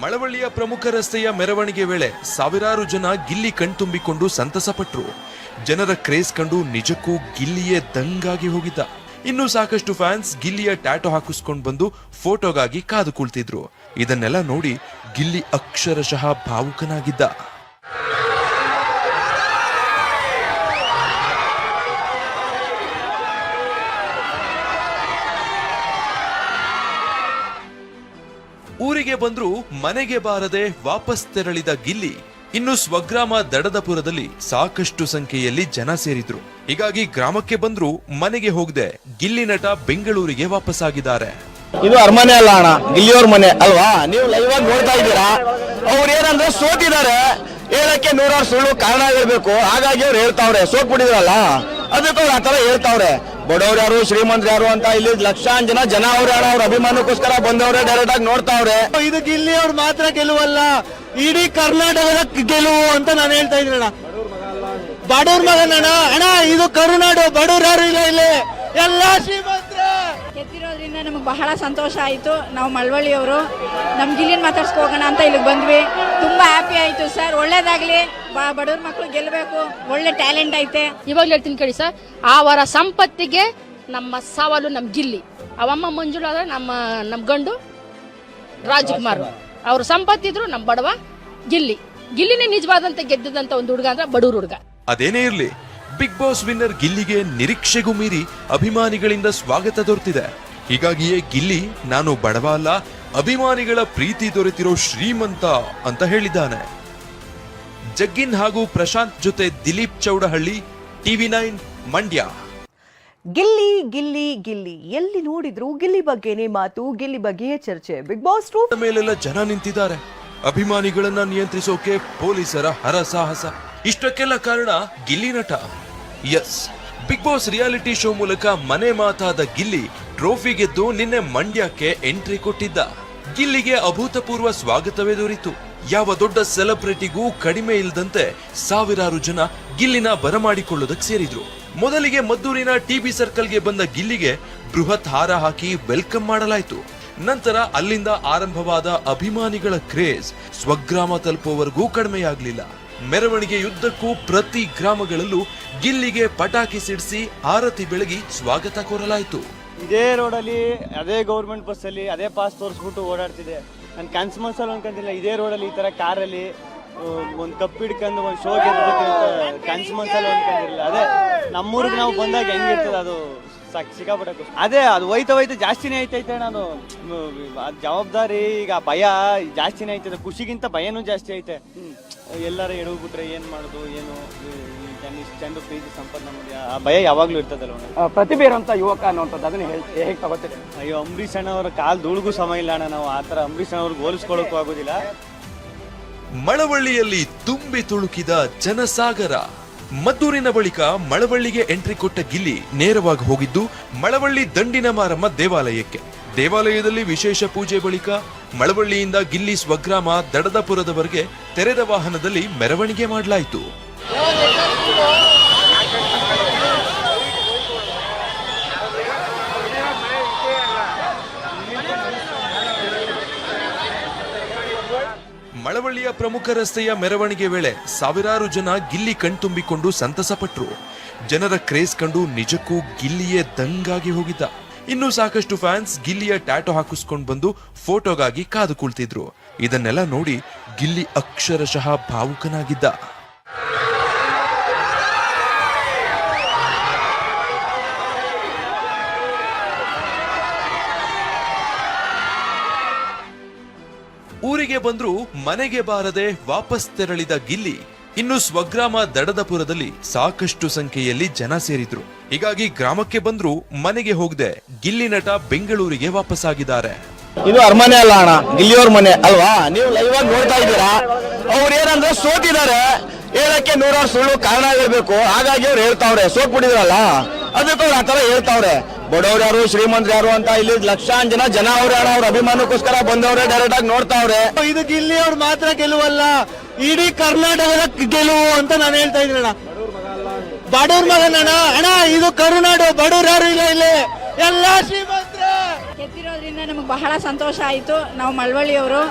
ಮಳವಳ್ಳಿಯ ಪ್ರಮುಖ ರಸ್ತೆಯ ಮೆರವಣಿಗೆ ವೇಳೆ ಸಾವಿರಾರು ಜನ ಗಿಲ್ಲಿ ಕಣ್ತುಂಬಿಕೊಂಡು ಸಂತಸಪಟ್ರು. ಜನರ ಕ್ರೇಜ್ ಕಂಡು ನಿಜಕ್ಕೂ ಗಿಲ್ಲಿಯೇ ದಂಗಾಗಿ ಹೋಗಿದ್ದ. ಇನ್ನು ಸಾಕಷ್ಟು ಫ್ಯಾನ್ಸ್ ಗಿಲ್ಲಿಯ ಟ್ಯಾಟೋ ಹಾಕಿಸ್ಕೊಂಡು ಬಂದು ಫೋಟೋಗಾಗಿ ಕಾದು ಕುಳಿತಿದ್ರು. ಇದನ್ನೆಲ್ಲ ನೋಡಿ ಗಿಲ್ಲಿ ಅಕ್ಷರಶಃ ಭಾವುಕನಾಗಿದ್ದ. ಊರಿಗೆ ಬಂದ್ರು ಮನೆಗೆ ಬಾರದೆ ವಾಪಸ್ ತೆರಳಿದ ಗಿಲ್ಲಿ ಇನ್ನು ಸ್ವಗ್ರಾಮ ದಡದಪುರದಲ್ಲಿ ಸಾಕಷ್ಟು ಸಂಖ್ಯೆಯಲ್ಲಿ ಜನ ಸೇರಿದ್ರು. ಹೀಗಾಗಿ ಗ್ರಾಮಕ್ಕೆ ಬಂದ್ರು ಮನೆಗೆ ಹೋಗದೆ ಗಿಲ್ಲಿ ನಟ ಬೆಂಗಳೂರಿಗೆ ವಾಪಸ್ಸಾಗಿದ್ದಾರೆ. ಇದು ಅರಮನೆ ಅಲ್ಲ ಅಣ್ಣ, ಗಿಲ್ಲಿಯವ್ರ ಮನೆ ಅಲ್ವಾ? ನೀವು ಲೈವ್ ಆಗಿ ನೋಡ್ತಾ ಇದ್ದೀರಾ. ಅವ್ರು ಏನಂದ್ರೆ ಸೋತಿದ್ದಾರೆ, ಹೇಳಕ್ಕೆ ನೂರಾರು ಸುಳ್ಳು ಕಾರಣ ಹೇಳ್ಬೇಕು. ಹಾಗಾಗಿ ಅವ್ರು ಹೇಳ್ತಾವ್ರೆ, ಸೋತ್ಬಿಟ್ಟಿದ್ರಲ್ಲ ಅದಕ್ಕೆ ಅವ್ರು ಆತರ ಹೇಳ್ತಾವ್ರೆ. ಬಡವ್ರು ಯಾರು ಶ್ರೀಮಂತರು ಯಾರು ಅಂತ ಇಲ್ಲಿ ಲಕ್ಷಾಂತರ ಜನ ಅವ್ರ ಅವ್ರ ಅಭಿಮಾನಕ್ಕೋಸ್ಕರ ಬಂದವ್ರೆ, ಡೈರೆಕ್ಟ್ ಆಗಿ ನೋಡ್ತಾವ್ರೆ. ಇದು ಗಿಲ್ಲಿ ಅವ್ರು ಮಾತ್ರ ಗೆಲುವಲ್ಲ, ಇಡೀ ಕರ್ನಾಟಕದ ಗೆಲುವು ಅಂತ ನಾನು ಹೇಳ್ತಾ ಇದ್ದೀನಿ ಅಣ್ಣ. ಬಡವ್ರ ಮಗನ ಅಣ್ಣ, ಇದು ಕರುನಾಡು, ಬಡವ್ರು ಯಾರು ಇಲ್ಲ ಇಲ್ಲಿ, ಎಲ್ಲ ಶ್ರೀಮಂತರೇ. ಗೆದ್ದಿರೋದ್ರಿಂದ ನಮಗೆ ಬಹಳ ಸಂತೋಷ ಆಯಿತು. ನಾವು ಮಳವಳ್ಳಿಯವರು, ನಮ್ಮ ಗಿಲ್ಲಿನ ಮಾತಾಡ್ಸ್ಕೊ ಹೋಗೋಣ ಅಂತ ಇಲ್ಲಿಗೆ ಬಂದ್ವಿ. ತುಂಬ ಹ್ಯಾಪಿ ಆಯಿತು ಸರ್. ಒಳ್ಳೇದಾಗಲಿ, ಬಡವ್ರ ಮಕ್ಕಳು ಗೆಲ್ಲಬೇಕು, ಒಳ್ಳೆ ಟ್ಯಾಲೆಂಟ್ ಐತೆ. ಇವಾಗಲೂ ಹೇಳ್ತೀನಿ ಕೇಳಿ ಸರ್, ಅವರ ಸಂಪತ್ತಿಗೆ ನಮ್ಮ ಸವಾಲು ನಮ್ಮ ಗಿಲ್ಲಿ. ಅವಮ್ಮ ಮಂಜುಳ ಆದ್ರೆ ನಮ್ಮ ಗಂಡು ರಾಜ್ಕುಮಾರ್. ಅವ್ರ ಸಂಪತ್ತಿದ್ರು ನಮ್ಮ ಬಡವ ಗಿಲ್ಲಿನೇ ನಿಜವಾದಂತ ಗೆದ್ದಂತ ಒಂದು ಹುಡುಗ ಅಂದ್ರೆ ಬಡವ್ರ ಹುಡುಗ. ಅದೇನೇ ಇರ್ಲಿ, ಬಿಗ್ ಬಾಸ್ ವಿನ್ನರ್ ಗಿಲ್ಲಿಗೆ ನಿರೀಕ್ಷೆಗೂ ಮೀರಿ ಅಭಿಮಾನಿಗಳಿಂದ ಸ್ವಾಗತ ದೊರೆತಿದೆ. ಹೀಗಾಗಿಯೇ ಗಿಲ್ಲಿ ನಾನು ಬಡವ ಅಲ್ಲ, ಅಭಿಮಾನಿಗಳ ಪ್ರೀತಿ ದೊರೆತಿರೋ ಶ್ರೀಮಂತ ಅಂತ ಹೇಳಿದ್ದಾನೆ. ಜಗ್ಗಿನ್ ಹಾಗೂ ಪ್ರಶಾಂತ್ ಜೊತೆ ದಿಲೀಪ್ ಚೌಡಹಳ್ಳಿ, TV9 ಮಂಡ್ಯ. ಗಿಲ್ಲಿ ಗಿಲ್ಲಿ ಗಿಲ್ಲಿ ಎಲ್ಲಿ ನೋಡಿದ್ರು ಗಿಲ್ಲಿ ಬಗ್ಗೆನೇ ಮಾತು, ಗಿಲ್ಲಿ ಬಗ್ಗೆಯೇ ಚರ್ಚೆ. ಬಿಗ್ ಬಾಸ್ ಟ್ರೋಫಿ ಮೇಲೆಲ್ಲ ಜನ ನಿಂತಿದ್ದಾರೆ. ಅಭಿಮಾನಿಗಳನ್ನ ನಿಯಂತ್ರಿಸೋಕೆ ಪೊಲೀಸರ ಹರಸಾಹಸ. ಇಷ್ಟಕ್ಕೆಲ್ಲ ಕಾರಣ Gilli Nata. Yes, Bigg Boss reality show ಮೂಲಕ ಮನೆ ಮಾತಾದ ಗಿಲ್ಲಿ ಟ್ರೋಫಿ ಗೆದ್ದು ನಿನ್ನೆ ಮಂಡ್ಯಕ್ಕೆ ಎಂಟ್ರಿ ಕೊಟ್ಟಿದ್ದ. ಗಿಲ್ಲಿಗೆ ಅಭೂತಪೂರ್ವ ಸ್ವಾಗತವೇ ದೊರೆಯಿತು. ಯಾವ ದೊಡ್ಡ ಸೆಲೆಬ್ರಿಟಿಗೂ ಕಡಿಮೆ ಇಲ್ಲದಂತೆ ಸಾವಿರಾರು ಜನ ಗಿಲ್ಲಿನ ಬರಮಾಡಿಕೊಳ್ಳೋದಕ್ಕೆ ಸೇರಿದ್ರು. ಮೊದಲಿಗೆ ಮದ್ದೂರಿನ TB ಸರ್ಕಲ್ಗೆ ಬಂದ ಗಿಲ್ಲಿಗೆ ಬೃಹತ್ ಹಾರ ಹಾಕಿ ವೆಲ್ಕಮ್ ಮಾಡಲಾಯಿತು. ನಂತರ ಅಲ್ಲಿಂದ ಆರಂಭವಾದ ಅಭಿಮಾನಿಗಳ ಕ್ರೇಜ್ ಸ್ವಗ್ರಾಮ ತಲುಪುವವರೆಗೂ ಕಡಿಮೆಯಾಗಲಿಲ್ಲ. ಮೆರವಣಿಗೆಯುದ್ದಕ್ಕೂ ಪ್ರತಿ ಗ್ರಾಮಗಳಲ್ಲೂ ಗಿಲ್ಲಿಗೆ ಪಟಾಕಿ ಸಿಡಿಸಿ ಆರತಿ ಬೆಳಗಿ ಸ್ವಾಗತ ಕೋರಲಾಯಿತು. ಇದೇ ರೋಡಲ್ಲಿ, ಅದೇ ಗೌರ್ಮೆಂಟ್ ಬಸ್ಸಲ್ಲಿ ಅದೇ ಪಾಸ್ ತೋರಿಸ್ಬಿಟ್ಟು ಓಡಾಡ್ತಿದೆ. ನಾನು ಕನ್ಸು ಮನ್ಸಲ್ಲಿ ಅನ್ಕೊಂತಿಲ್ಲ ಇದೇ ರೋಡಲ್ಲಿ ಈ ಥರ ಕಾರಲ್ಲಿ ಒಂದು ಕಪ್ ಹಿಡ್ಕೊಂಡು ಒಂದು ಶೋ ಗೆದ್ಬೇಕು ಅಂತ ಕನ್ಸು ಮನ್ಸಲ್ಲಿ ಅನ್ಕೊಂಡಿರಲಿಲ್ಲ. ಅದೇ ನಮ್ಮೂರಿಗೆ ನಾವು ಬಂದಾಗ ಹೆಂಗಿರ್ತದೆ ಅದು ಸಿಕ್ಕಾಪಟ್ಟೆ ಖುಷಿ. ಅದೇ ಅದು ಹೋಯ್ತಾ ಜಾಸ್ತಿನೇ ಐತೈತೆ. ನಾನು ಜವಾಬ್ದಾರಿ ಈಗ ಭಯ ಜಾಸ್ತಿನೇ ಐತದೆ, ಖುಷಿಗಿಂತ ಭಯನೂ ಜಾಸ್ತಿ ಐತೆ. ಎಲ್ಲಾರ ಎಡವ್ಬಿಟ್ರೆ ಏನ್ ಮಾಡೋದು, ಏನು ಚಂದ ಪ್ರೀತಿ ಸಂಪನ್ನ ಮಾಡಿ ಆ ಭಯ ಯಾವಾಗ್ಲೂ ಇರ್ತದಲ್ಲ. ಪ್ರತಿಭೆ ಇರುವಂತ ಯುವಕ ಅನ್ನುವಂಥದ್ದು ಅದನ್ನ ಹೇಗೆ ತಗೋತೀರಿ? ಅಯ್ಯೋ, ಅಂಬರೀಷ್ ಅಣ್ಣವರ ಕಾಲ್ ಧೂಳಿಗೂ ಸಮಯ ಇಲ್ಲ ಅಣ್ಣ. ನಾವು ಆತರ ಅಂಬರೀಷ್ ಅಣ್ಣವ್ರಿಗೆ ಹೋಲಿಸ್ಕೊಳ್ಳೋಕ್ಕೂ ಆಗೋದಿಲ್ಲ. ಮಳವಳ್ಳಿಯಲ್ಲಿ ತುಂಬಿ ತುಳುಕಿದ ಜನಸಾಗರ. ಮದ್ದೂರಿನ ಬಳಿಕ ಮಳವಳ್ಳಿಗೆ ಎಂಟ್ರಿ ಕೊಟ್ಟ ಗಿಲ್ಲಿ ನೇರವಾಗಿ ಹೋಗಿದ್ದು ಮಳವಳ್ಳಿ ದಂಡಿನ ಮಾರಮ್ಮ ದೇವಾಲಯಕ್ಕೆ. ದೇವಾಲಯದಲ್ಲಿ ವಿಶೇಷ ಪೂಜೆ ಬಳಿಕ ಮಳವಳ್ಳಿಯಿಂದ ಗಿಲ್ಲಿ ಸ್ವಗ್ರಾಮ ದಡದಪುರದವರೆಗೆ ತೆರೆದ ವಾಹನದಲ್ಲಿ ಮೆರವಣಿಗೆ ಮಾಡಲಾಯಿತು. ಮಳವಳ್ಳಿಯ ಪ್ರಮುಖ ರಸ್ತೆಯ ಮೆರವಣಿಗೆ ವೇಳೆ ಸಾವಿರಾರು ಜನ ಗಿಲ್ಲಿ ಕಣ್ತುಂಬಿಕೊಂಡು ಸಂತಸಪಟ್ರು. ಜನರ ಕ್ರೇಜ್ ಕಂಡು ನಿಜಕ್ಕೂ ಗಿಲ್ಲಿಯೇ ದಂಗಾಗಿ ಹೋಗಿದ್ದ. ಇನ್ನು ಸಾಕಷ್ಟು ಫ್ಯಾನ್ಸ್ ಗಿಲ್ಲಿಯ ಟ್ಯಾಟೋ ಹಾಕಿಸ್ಕೊಂಡು ಬಂದು ಫೋಟೋಗಾಗಿ ಕಾದು ಕುಳಿತಿದ್ರು. ಇದನ್ನೆಲ್ಲ ನೋಡಿ ಗಿಲ್ಲಿ ಅಕ್ಷರಶಃ ಭಾವುಕನಾಗಿದ್ದ. ಊರಿಗೆ ಬಂದ್ರೂ ಮನೆಗೆ ಬಾರದೆ ವಾಪಸ್ ತೆರಳಿದ ಗಿಲ್ಲಿ ಇನ್ನು ಸ್ವಗ್ರಾಮ ದಡದಪುರದಲ್ಲಿ ಸಾಕಷ್ಟು ಸಂಖ್ಯೆಯಲ್ಲಿ ಜನ ಸೇರಿದ್ರು. ಹೀಗಾಗಿ ಗ್ರಾಮಕ್ಕೆ ಬಂದ್ರೂ ಮನೆಗೆ ಹೋಗದೆ ಗಿಲ್ಲಿ ನಟ ಬೆಂಗಳೂರಿಗೆ ವಾಪಸ್ಸಾಗಿದ್ದಾರೆ. ಇದು ಅರಮನೆ ಅಲ್ಲ ಅಣ್ಣ, ಗಿಲ್ಲಿಯವ್ರ ಮನೆ ಅಲ್ವಾ? ನೀವು ಲೈವ್ ಆಗಿ ನೋಡ್ತಾ ಇದ್ದೀರಾ. ಅವ್ರು ಏನಂದ್ರೆ ಸೋತಿದ್ದಾರೆ, ಹೇಳಕ್ಕೆ ನೂರಾರು ಸುಳ್ಳು ಕಾರಣಗಳಿರ್ಬೇಕು, ಹಾಗಾಗಿ ಅವ್ರು ಹೇಳ್ತಾವ್ರೆ. ಸೋತ್ಬಿಟ್ಟಿದ್ರಲ್ಲ, ಅದಕ್ಕೆ ಅವ್ರು ಆತರ ಹೇಳ್ತಾವ್ರೆ. ಬಡವ್ರು ಯಾರು ಶ್ರೀಮಂತರು ಯಾರು ಅಂತ ಇಲ್ಲಿ ಲಕ್ಷಾಂತರ ಜನ ಅವ್ರೆ ಅಣ್ಣ. ಅವ್ರ ಅಭಿಮಾನಕ್ಕೋಸ್ಕರ ಬಂದವ್ರೆ, ಡೈರೆಕ್ಟ್ ಆಗಿ ನೋಡ್ತಾವ್ರೆ. ಇದು ಗಿಲ್ಲಿಯವ್ರು ಮಾತ್ರ ಗೆಲುವಲ್ಲ, ಇಡೀ ಕರ್ನಾಟಕದ ಗೆಲುವು ಅಂತ ನಾನು ಹೇಳ್ತಾ ಇದ್ದೀನಿ ಅಣ್ಣ. ಬಡವ್ರ ಮಗನಣ್ಣ ಅಣ್ಣ, ಇದು ಕರುನಾಡು, ಬಡವ್ರು ಯಾರು ಇಲ್ಲ ಇಲ್ಲಿ, ಎಲ್ಲ ಶ್ರೀಮಂತರೇ. ಗೆದ್ದಿರೋದ್ರಿಂದ ನಮಗೆ ಬಹಳ ಸಂತೋಷ ಆಯಿತು. ನಾವು ಮಳವಳ್ಳಿಯವರು,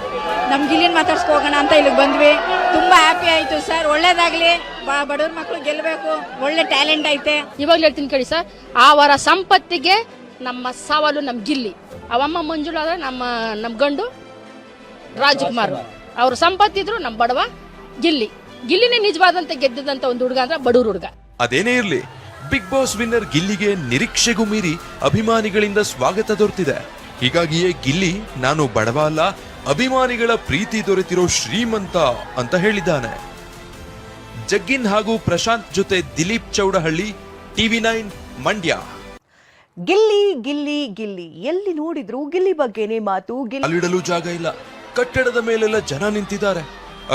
ನಮ್ಮ ಗಿಲ್ಲಿನ ಮಾತಾಡ್ಸ್ಕೊ ಹೋಗೋಣ ಅಂತ ಇಲ್ಲಿಗೆ ಬಂದ್ವಿ. ತುಂಬ ಹ್ಯಾಪಿ ಆಯಿತು ಸರ್. ಒಳ್ಳೇದಾಗಲಿ, ಬಡವ್ರ ಮಕ್ಕಳು ಗೆಲ್ಲಬೇಕು, ಒಳ್ಳೆ ಟ್ಯಾಲೆಂಟ್ ಐತೆ. ಇವಾಗಲೂ ಹೇಳ್ತೀನಿ ಕೇಳಿ ಸರ್, ಅವರ ಸಂಪತ್ತಿಗೆ ನಮ್ಮ ಸವಾಲು ನಮ್ಮ ಗಿಲ್ಲಿ. ಅವಮ್ಮ ಮಂಜುಳಾ ಆದರೆ ನಮ್ಮ ಗಂಡು ರಾಜ್ಕುಮಾರ್. ಅವ್ರ ಸಂಪತ್ತಿದ್ರು ನಮ್ಮ ಬಡವ ಗಿಲ್ಲಿನೇ ನಿಜವಾದಂತೆ ಗೆದ್ದಿದ್ದಂತ ಒಂದು ಹುಡುಗ ಅಂದ್ರೆ ಬಡವ್ರ ಹುಡುಗ. ಅದೇನೇ ಇರ್ಲಿ, ಬಿಗ್ ಬಾಸ್ ವಿನ್ನರ್ ಗಿಲ್ಲಿಗೆ ನಿರೀಕ್ಷೆಗೂ ಮೀರಿ ಅಭಿಮಾನಿಗಳಿಂದ ಸ್ವಾಗತ ದೊರೆತಿದೆ. ಹೀಗಾಗಿಯೇ ಗಿಲ್ಲಿ ನಾನು ಬಡವ ಅಲ್ಲ, ಅಭಿಮಾನಿಗಳ ಪ್ರೀತಿ ದೊರೆತಿರೋ ಶ್ರೀಮಂತ ಅಂತ ಹೇಳಿದ್ದಾನೆ. ಜಗ್ಗಿನ್ ಹಾಗೂ ಪ್ರಶಾಂತ್ ಜೊತೆ ದಿಲೀಪ್ ಚೌಡಹಳ್ಳಿ, TV9 ಮಂಡ್ಯ. ಗಿಲ್ಲಿ ಗಿಲ್ಲಿ ಗಿಲ್ಲಿ ಎಲ್ಲಿ ನೋಡಿದ್ರು ಗಿಲ್ಲಿ ಬಗ್ಗೆನೇ ಮಾತು. ಅಲ್ಲಿಡಲು ಜಾಗ ಇಲ್ಲ, ಕಟ್ಟಡದ ಮೇಲೆಲ್ಲ ಜನ ನಿಂತಿದ್ದಾರೆ.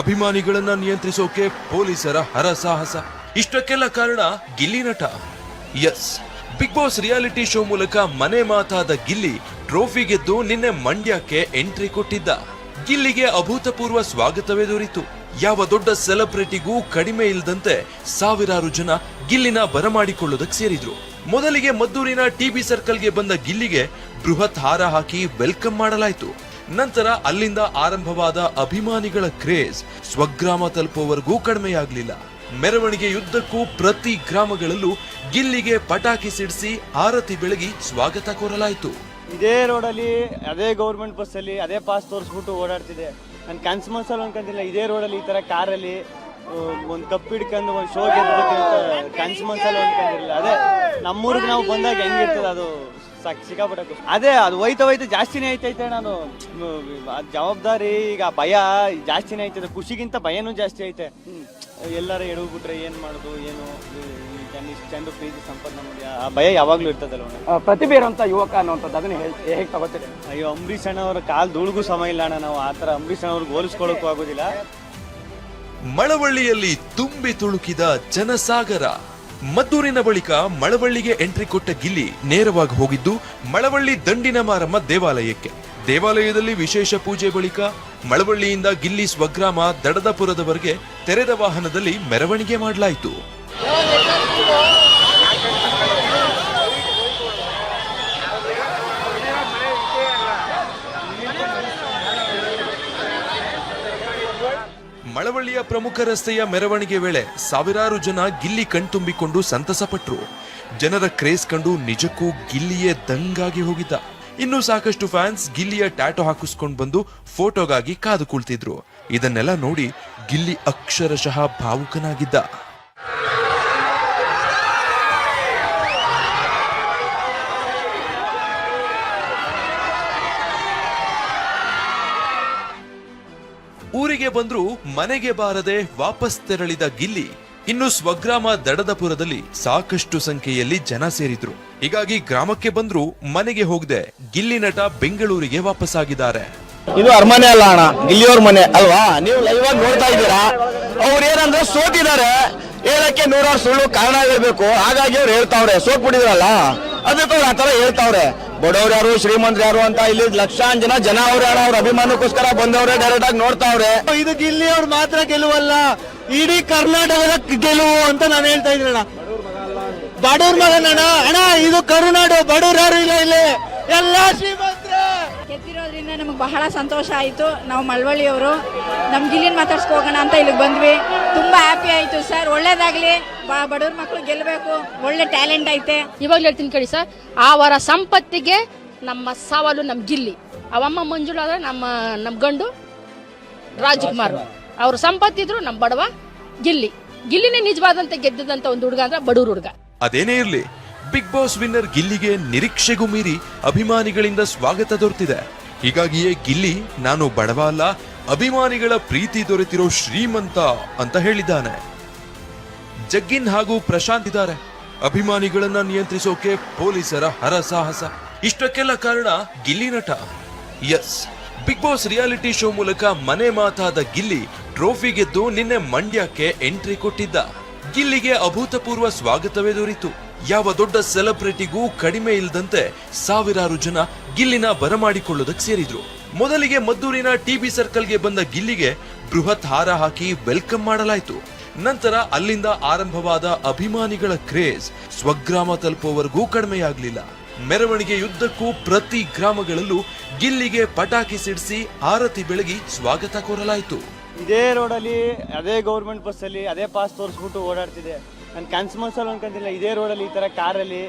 ಅಭಿಮಾನಿಗಳನ್ನ ನಿಯಂತ್ರಿಸೋಕೆ ಪೊಲೀಸರ ಹರಸಾಹಸ. ಇಷ್ಟಕ್ಕೆಲ್ಲ ಕಾರಣ Gilli Nata. Yes, Bigg Boss reality show ಮೂಲಕ ಮನೆ ಮಾತಾದ ಗಿಲ್ಲಿ ಟ್ರೋಫಿ ಗೆದ್ದು ನಿನ್ನೆ ಮಂಡ್ಯಕ್ಕೆ ಎಂಟ್ರಿ ಕೊಟ್ಟಿದ್ದ. ಗಿಲ್ಲಿಗೆ ಅಭೂತಪೂರ್ವ ಸ್ವಾಗತವೇ ದೊರೆಯಿತು. ಯಾವ ದೊಡ್ಡ ಸೆಲೆಬ್ರಿಟಿಗೂ ಕಡಿಮೆ ಇಲ್ಲದಂತೆ ಸಾವಿರಾರು ಜನ ಗಿಲ್ಲಿನ ಬರಮಾಡಿಕೊಳ್ಳೋದಕ್ಕೆ ಸೇರಿದ್ರು. ಮೊದಲಿಗೆ ಮದ್ದೂರಿನ TB ಸರ್ಕಲ್ಗೆ ಬಂದ ಗಿಲ್ಲಿಗೆ ಬೃಹತ್ ಹಾರ ಹಾಕಿ ವೆಲ್ಕಮ್ ಮಾಡಲಾಯಿತು. ನಂತರ ಅಲ್ಲಿಂದ ಆರಂಭವಾದ ಅಭಿಮಾನಿಗಳ ಕ್ರೇಜ್ ಸ್ವಗ್ರಾಮ ತಲುಪುವವರೆಗೂ ಕಡಿಮೆಯಾಗಲಿಲ್ಲ. ಮೆರವಣಿಗೆಯುದ್ದಕ್ಕೂ ಪ್ರತಿ ಗ್ರಾಮಗಳಲ್ಲೂ ಗಿಲ್ಲಿಗೆ ಪಟಾಕಿ ಸಿಡಿಸಿ ಆರತಿ ಬೆಳಗಿ ಸ್ವಾಗತ ಕೋರಲಾಯಿತು. ಇದೇ ರೋಡಲ್ಲಿ, ಅದೇ ಗೌರ್ಮೆಂಟ್ ಬಸ್ಸಲ್ಲಿ ಅದೇ ಪಾಸ್ ತೋರಿಸ್ಬಿಟ್ಟು ಓಡಾಡ್ತಿದೆ. ನಾನು ಕನ್ಸು ಮನ್ಸಲ್ಲಿ ಅನ್ಕೊಂತಿಲ್ಲ, ಇದೇ ರೋಡಲ್ಲಿ ಈ ಥರ ಕಾರಲ್ಲಿ ಒಂದು ಕಪ್ ಹಿಡ್ಕೊಂಡು ಒಂದು ಶೋ ಗೆದ್ಬೇಕು ಅಂತ ಕನ್ಸು ಮನ್ಸಲ್ಲಿ ಅನ್ಕೊಂಡಿರಲಿಲ್ಲ. ಅದೇ ನಮ್ಮೂರಿಗೆ ನಾವು ಬಂದಾಗ ಹೆಂಗಿರ್ತದೆ ಅದು ಸಿಕ್ಕಾಪಟ್ಟೆ. ಅದೇ ಅದು ಹೋಯ್ತಾ ಜಾಸ್ತಿನೇ ಐತೈತೆ. ನಾನು ಜವಾಬ್ದಾರಿ ಈಗ ಭಯ ಜಾಸ್ತಿನೇ ಐತದೆ, ಖುಷಿಗಿಂತ ಭಯನೂ ಜಾಸ್ತಿ ಐತೆ. ಎಲ್ಲಾರ ಎಡವ್ಬಿಟ್ರೆ ಏನ್ ಮಾಡೋದು, ಏನು ಚಂದ ಪ್ರೀತಿ ಸಂಪನ್ನ ಮಾಡಿ ಆ ಭಯ ಯಾವಾಗ್ಲೂ ಇರ್ತದಲ್ಲ. ಪ್ರತಿಭೆ ಇರುವಂತ ಯುವಕ ಅನ್ನುವಂಥದ್ದು ಅದನ್ನ ಹೇಗೆ ತಗೋತೀರಿ? ಅಯ್ಯೋ, ಅಂಬರೀಷ್ ಅಣ್ಣವ್ರ ಕಾಲ್ ಧೂಳಿಗೂ ಸಮ ಇಲ್ಲ ಅಣ್ಣ. ನಾವು ಆತರ ಅಂಬರೀಷ್ ಅಣ್ಣವ್ರಿಗೆ ಹೋಲಿಸ್ಕೊಳ್ಳೋಕ್ಕೂ ಆಗೋದಿಲ್ಲ. ಮಳವಳ್ಳಿಯಲ್ಲಿ ತುಂಬಿ ತುಳುಕಿದ ಜನಸಾಗರ. ಮದ್ದೂರಿನ ಬಳಿಕ ಮಳವಳ್ಳಿಗೆ ಎಂಟ್ರಿ ಕೊಟ್ಟ ಗಿಲ್ಲಿ ನೇರವಾಗಿ ಹೋಗಿದ್ದು ಮಳವಳ್ಳಿ ದಂಡಿನ ಮಾರಮ್ಮ ದೇವಾಲಯಕ್ಕೆ. ದೇವಾಲಯದಲ್ಲಿ ವಿಶೇಷ ಪೂಜೆ ಬಳಿಕ ಮಳವಳ್ಳಿಯಿಂದ ಗಿಲ್ಲಿ ಸ್ವಗ್ರಾಮ ದಡದಪುರದವರೆಗೆ ತೆರೆದ ವಾಹನದಲ್ಲಿ ಮೆರವಣಿಗೆ ಮಾಡಲಾಯಿತು. ಮಳವಳ್ಳಿಯ ಪ್ರಮುಖ ರಸ್ತೆಯ ಮೆರವಣಿಗೆ ವೇಳೆ ಸಾವಿರಾರು ಜನ ಗಿಲ್ಲಿ ಕಣ್ತುಂಬಿಕೊಂಡು ಸಂತಸಪಟ್ರು. ಜನರ ಕ್ರೇಜ್ ಕಂಡು ನಿಜಕ್ಕೂ ಗಿಲ್ಲಿಯೇ ದಂಗಾಗಿ ಹೋಗಿದ್ದ. ಇನ್ನು ಸಾಕಷ್ಟು ಫ್ಯಾನ್ಸ್ ಗಿಲ್ಲಿಯ ಟ್ಯಾಟೋ ಹಾಕಿಸ್ಕೊಂಡು ಬಂದು ಫೋಟೋಗಾಗಿ ಕಾದು ಕುಳಿತಿದ್ರು. ಇದನ್ನೆಲ್ಲ ನೋಡಿ ಗಿಲ್ಲಿ ಅಕ್ಷರಶಃ ಭಾವುಕನಾಗಿದ್ದ. ಊರಿಗೆ ಬಂದ್ರೂ ಮನೆಗೆ ಬಾರದೆ ವಾಪಸ್ ತೆರಳಿದ ಗಿಲ್ಲಿ ಇನ್ನು ಸ್ವಗ್ರಾಮ ದಡದಪುರದಲ್ಲಿ ಸಾಕಷ್ಟು ಸಂಖ್ಯೆಯಲ್ಲಿ ಜನ ಸೇರಿದ್ರು. ಹೀಗಾಗಿ ಗ್ರಾಮಕ್ಕೆ ಬಂದ್ರೂ ಮನೆಗೆ ಹೋಗದೆ ಗಿಲ್ಲಿ ನಟ ಬೆಂಗಳೂರಿಗೆ ವಾಪಸ್ಸಾಗಿದ್ದಾರೆ. ಇದು ಅರಮನೆ ಅಲ್ಲ ಅಣ್ಣ, ಗಿಲ್ಲಿಯವ್ರ ಮನೆ ಅಲ್ವಾ? ನೀವು ಲೈವ್ ಆಗಿ ನೋಡ್ತಾ ಇದ್ದೀರಾ. ಅವ್ರು ಏನಂದ್ರೆ ಸೋತಿದ್ದಾರೆ, ಹೇಳಕ್ಕೆ ನೂರಾರು ಸುಳ್ಳು ಕಾರಣಗಳಿರ್ಬೇಕು, ಹಾಗಾಗಿ ಅವ್ರು ಹೇಳ್ತಾವ್ರೆ. ಸೋತ್ಬಿಟ್ಟಿದ್ರಲ್ಲ, ಅದಕ್ಕೆ ಅವ್ರು ಆತರ ಹೇಳ್ತಾವ್ರೆ. ಬಡವ್ರು ಯಾರು ಶ್ರೀಮಂತರು ಯಾರು ಅಂತ ಇಲ್ಲಿ ಲಕ್ಷಾಂತರ ಜನ ಅವ್ರೆ ಅಣ್ಣ. ಅವ್ರ ಅಭಿಮಾನಕ್ಕೋಸ್ಕರ ಬಂದವ್ರೆ, ಡೈರೆಕ್ಟ್ ಆಗಿ ನೋಡ್ತಾವ್ರೆ. ಇದು ಗಿಲ್ಲಿಯವ್ರು ಮಾತ್ರ ಗೆಲುವಲ್ಲ, ಇಡೀ ಕರ್ನಾಟಕದ ಗೆಲುವು ಅಂತ ನಾನು ಹೇಳ್ತಾ ಇದ್ದೀನಿ ಅಣ್ಣ. ಬಡವ್ರ ಮಗನಣ್ಣ ಅಣ್ಣ, ಇದು ಕರುನಾಡು, ಬಡವ್ರು ಯಾರು ಇಲ್ಲ ಇಲ್ಲಿ, ಎಲ್ಲ ಶ್ರೀಮಂತರೇ. ಗೆದ್ದಿರೋದ್ರಿಂದ ನಮಗೆ ಬಹಳ ಸಂತೋಷ ಆಯಿತು. ನಾವು ಮಳವಳ್ಳಿಯವರು, ನಮ್ಮ ಗಿಲ್ಲಿನ ಮಾತಾಡ್ಸ್ಕೊ ಹೋಗೋಣ ಅಂತ ಇಲ್ಲಿಗೆ ಬಂದ್ವಿ. ತುಂಬ ಹ್ಯಾಪಿ ಆಯಿತು ಸರ್. ಒಳ್ಳೇದಾಗಲಿ, ಬಡವ್ರ ಮಕ್ಕಳು ಗೆಲ್ಲಬೇಕು, ಒಳ್ಳೆ ಟ್ಯಾಲೆಂಟ್ ಐತೆ. ಇವಾಗಲೂ ಹೇಳ್ತೀನಿ ಕೇಳಿ ಸರ್, ಅವರ ಸಂಪತ್ತಿಗೆ ನಮ್ಮ ಸವಾಲು ನಮ್ಮ ಗಿಲ್ಲಿ. ಅವಮ್ಮ ಮಂಜುಳಾ ಆದರೆ ನಮ್ಮ ಗಂಡು ರಾಜ್ಕುಮಾರ್. ಅವ್ರ ಸಂಪತ್ತಿದ್ರು ನಮ್ಮ ಬಡವ ಗಿಲ್ಲಿನೇ ನಿಜವಾದಂತೆ ಗೆದ್ದಿದ್ದಂತ ಒಂದು ಹುಡುಗ ಅಂದ್ರೆ ಬಡವ್ರ ಹುಡುಗ. ಅದೇನೇ ಇರ್ಲಿ, ಬಿಗ್ ಬಾಸ್ ವಿನ್ನರ್ ಗಿಲ್ಲಿಗೆ ನಿರೀಕ್ಷೆಗೂ ಮೀರಿ ಅಭಿಮಾನಿಗಳಿಂದ ಸ್ವಾಗತ ದೊರೆತಿದೆ. ಹೀಗಾಗಿಯೇ ಗಿಲ್ಲಿ ನಾನು ಬಡವ ಅಲ್ಲ, ಅಭಿಮಾನಿಗಳ ಪ್ರೀತಿ ದೊರೆತಿರೋ ಶ್ರೀಮಂತ ಅಂತ ಹೇಳಿದ್ದಾನೆ. ಜಗ್ಗಿನ್ ಹಾಗೂ ಪ್ರಶಾಂತ್ ಇದ್ದಾರೆ. ಅಭಿಮಾನಿಗಳನ್ನ ನಿಯಂತ್ರಿಸೋಕೆ ಪೊಲೀಸರ ಹರಸಾಹಸ. ಇಷ್ಟಕ್ಕೆಲ್ಲ ಕಾರಣ Gilli Nata. Yes, Bigg Boss reality show ಮೂಲಕ ಮನೆ ಮಾತಾದ ಗಿಲ್ಲಿ ಟ್ರೋಫಿ ಗೆದ್ದು ನಿನ್ನೆ ಮಂಡ್ಯಕ್ಕೆ ಎಂಟ್ರಿ ಕೊಟ್ಟಿದ್ದ. ಗಿಲ್ಲಿಗೆ ಅಭೂತಪೂರ್ವ ಸ್ವಾಗತವೇ ದೊರೆಯಿತು. ಯಾವ ದೊಡ್ಡ ಸೆಲೆಬ್ರಿಟಿಗೂ ಕಡಿಮೆ ಇಲ್ಲದಂತೆ ಸಾವಿರಾರು ಜನ ಗಿಲ್ಲಿನ ಬರಮಾಡಿಕೊಳ್ಳೋದಕ್ಕೆ ಸೇರಿದ್ರು. ಮೊದಲಿಗೆ ಮದ್ದೂರಿನ ಟಿಬಿ ಸರ್ಕಲ್ಗೆ ಬಂದ ಗಿಲ್ಲಿಗೆ ಬೃಹತ್ ಹಾರ ಹಾಕಿ ವೆಲ್ಕಮ್ ಮಾಡಲಾಯಿತು. ನಂತರ ಅಲ್ಲಿಂದ ಆರಂಭವಾದ ಅಭಿಮಾನಿಗಳ ಕ್ರೇಜ್ ಸ್ವಗ್ರಾಮ ತಲುಪುವವರೆಗೂ ಕಡಿಮೆಯಾಗಲಿಲ್ಲ. ಮೆರವಣಿಗೆಯುದ್ದಕ್ಕೂ ಪ್ರತಿ ಗ್ರಾಮಗಳಲ್ಲೂ ಗಿಲ್ಲಿಗೆ ಪಟಾಕಿ ಸಿಡಿಸಿ ಆರತಿ ಬೆಳಗಿ ಸ್ವಾಗತ ಕೋರಲಾಯಿತು. ಇದೇ ರೋಡಲ್ಲಿ ಅದೇ ಗೌರ್ಮೆಂಟ್ ಬಸ್ಸಲ್ಲಿ ಅದೇ ಪಾಸ್ ತೋರಿಸ್ಬಿಟ್ಟು ಓಡಾಡ್ತಿದೆ. ನಾನು ಕನ್ಸು ಮನ್ಸಲ್ಲಿ ಅನ್ಕೊಂತಿಲ್ಲ ಇದೇ ರೋಡಲ್ಲಿ ಈ ಥರ ಕಾರಲ್ಲಿ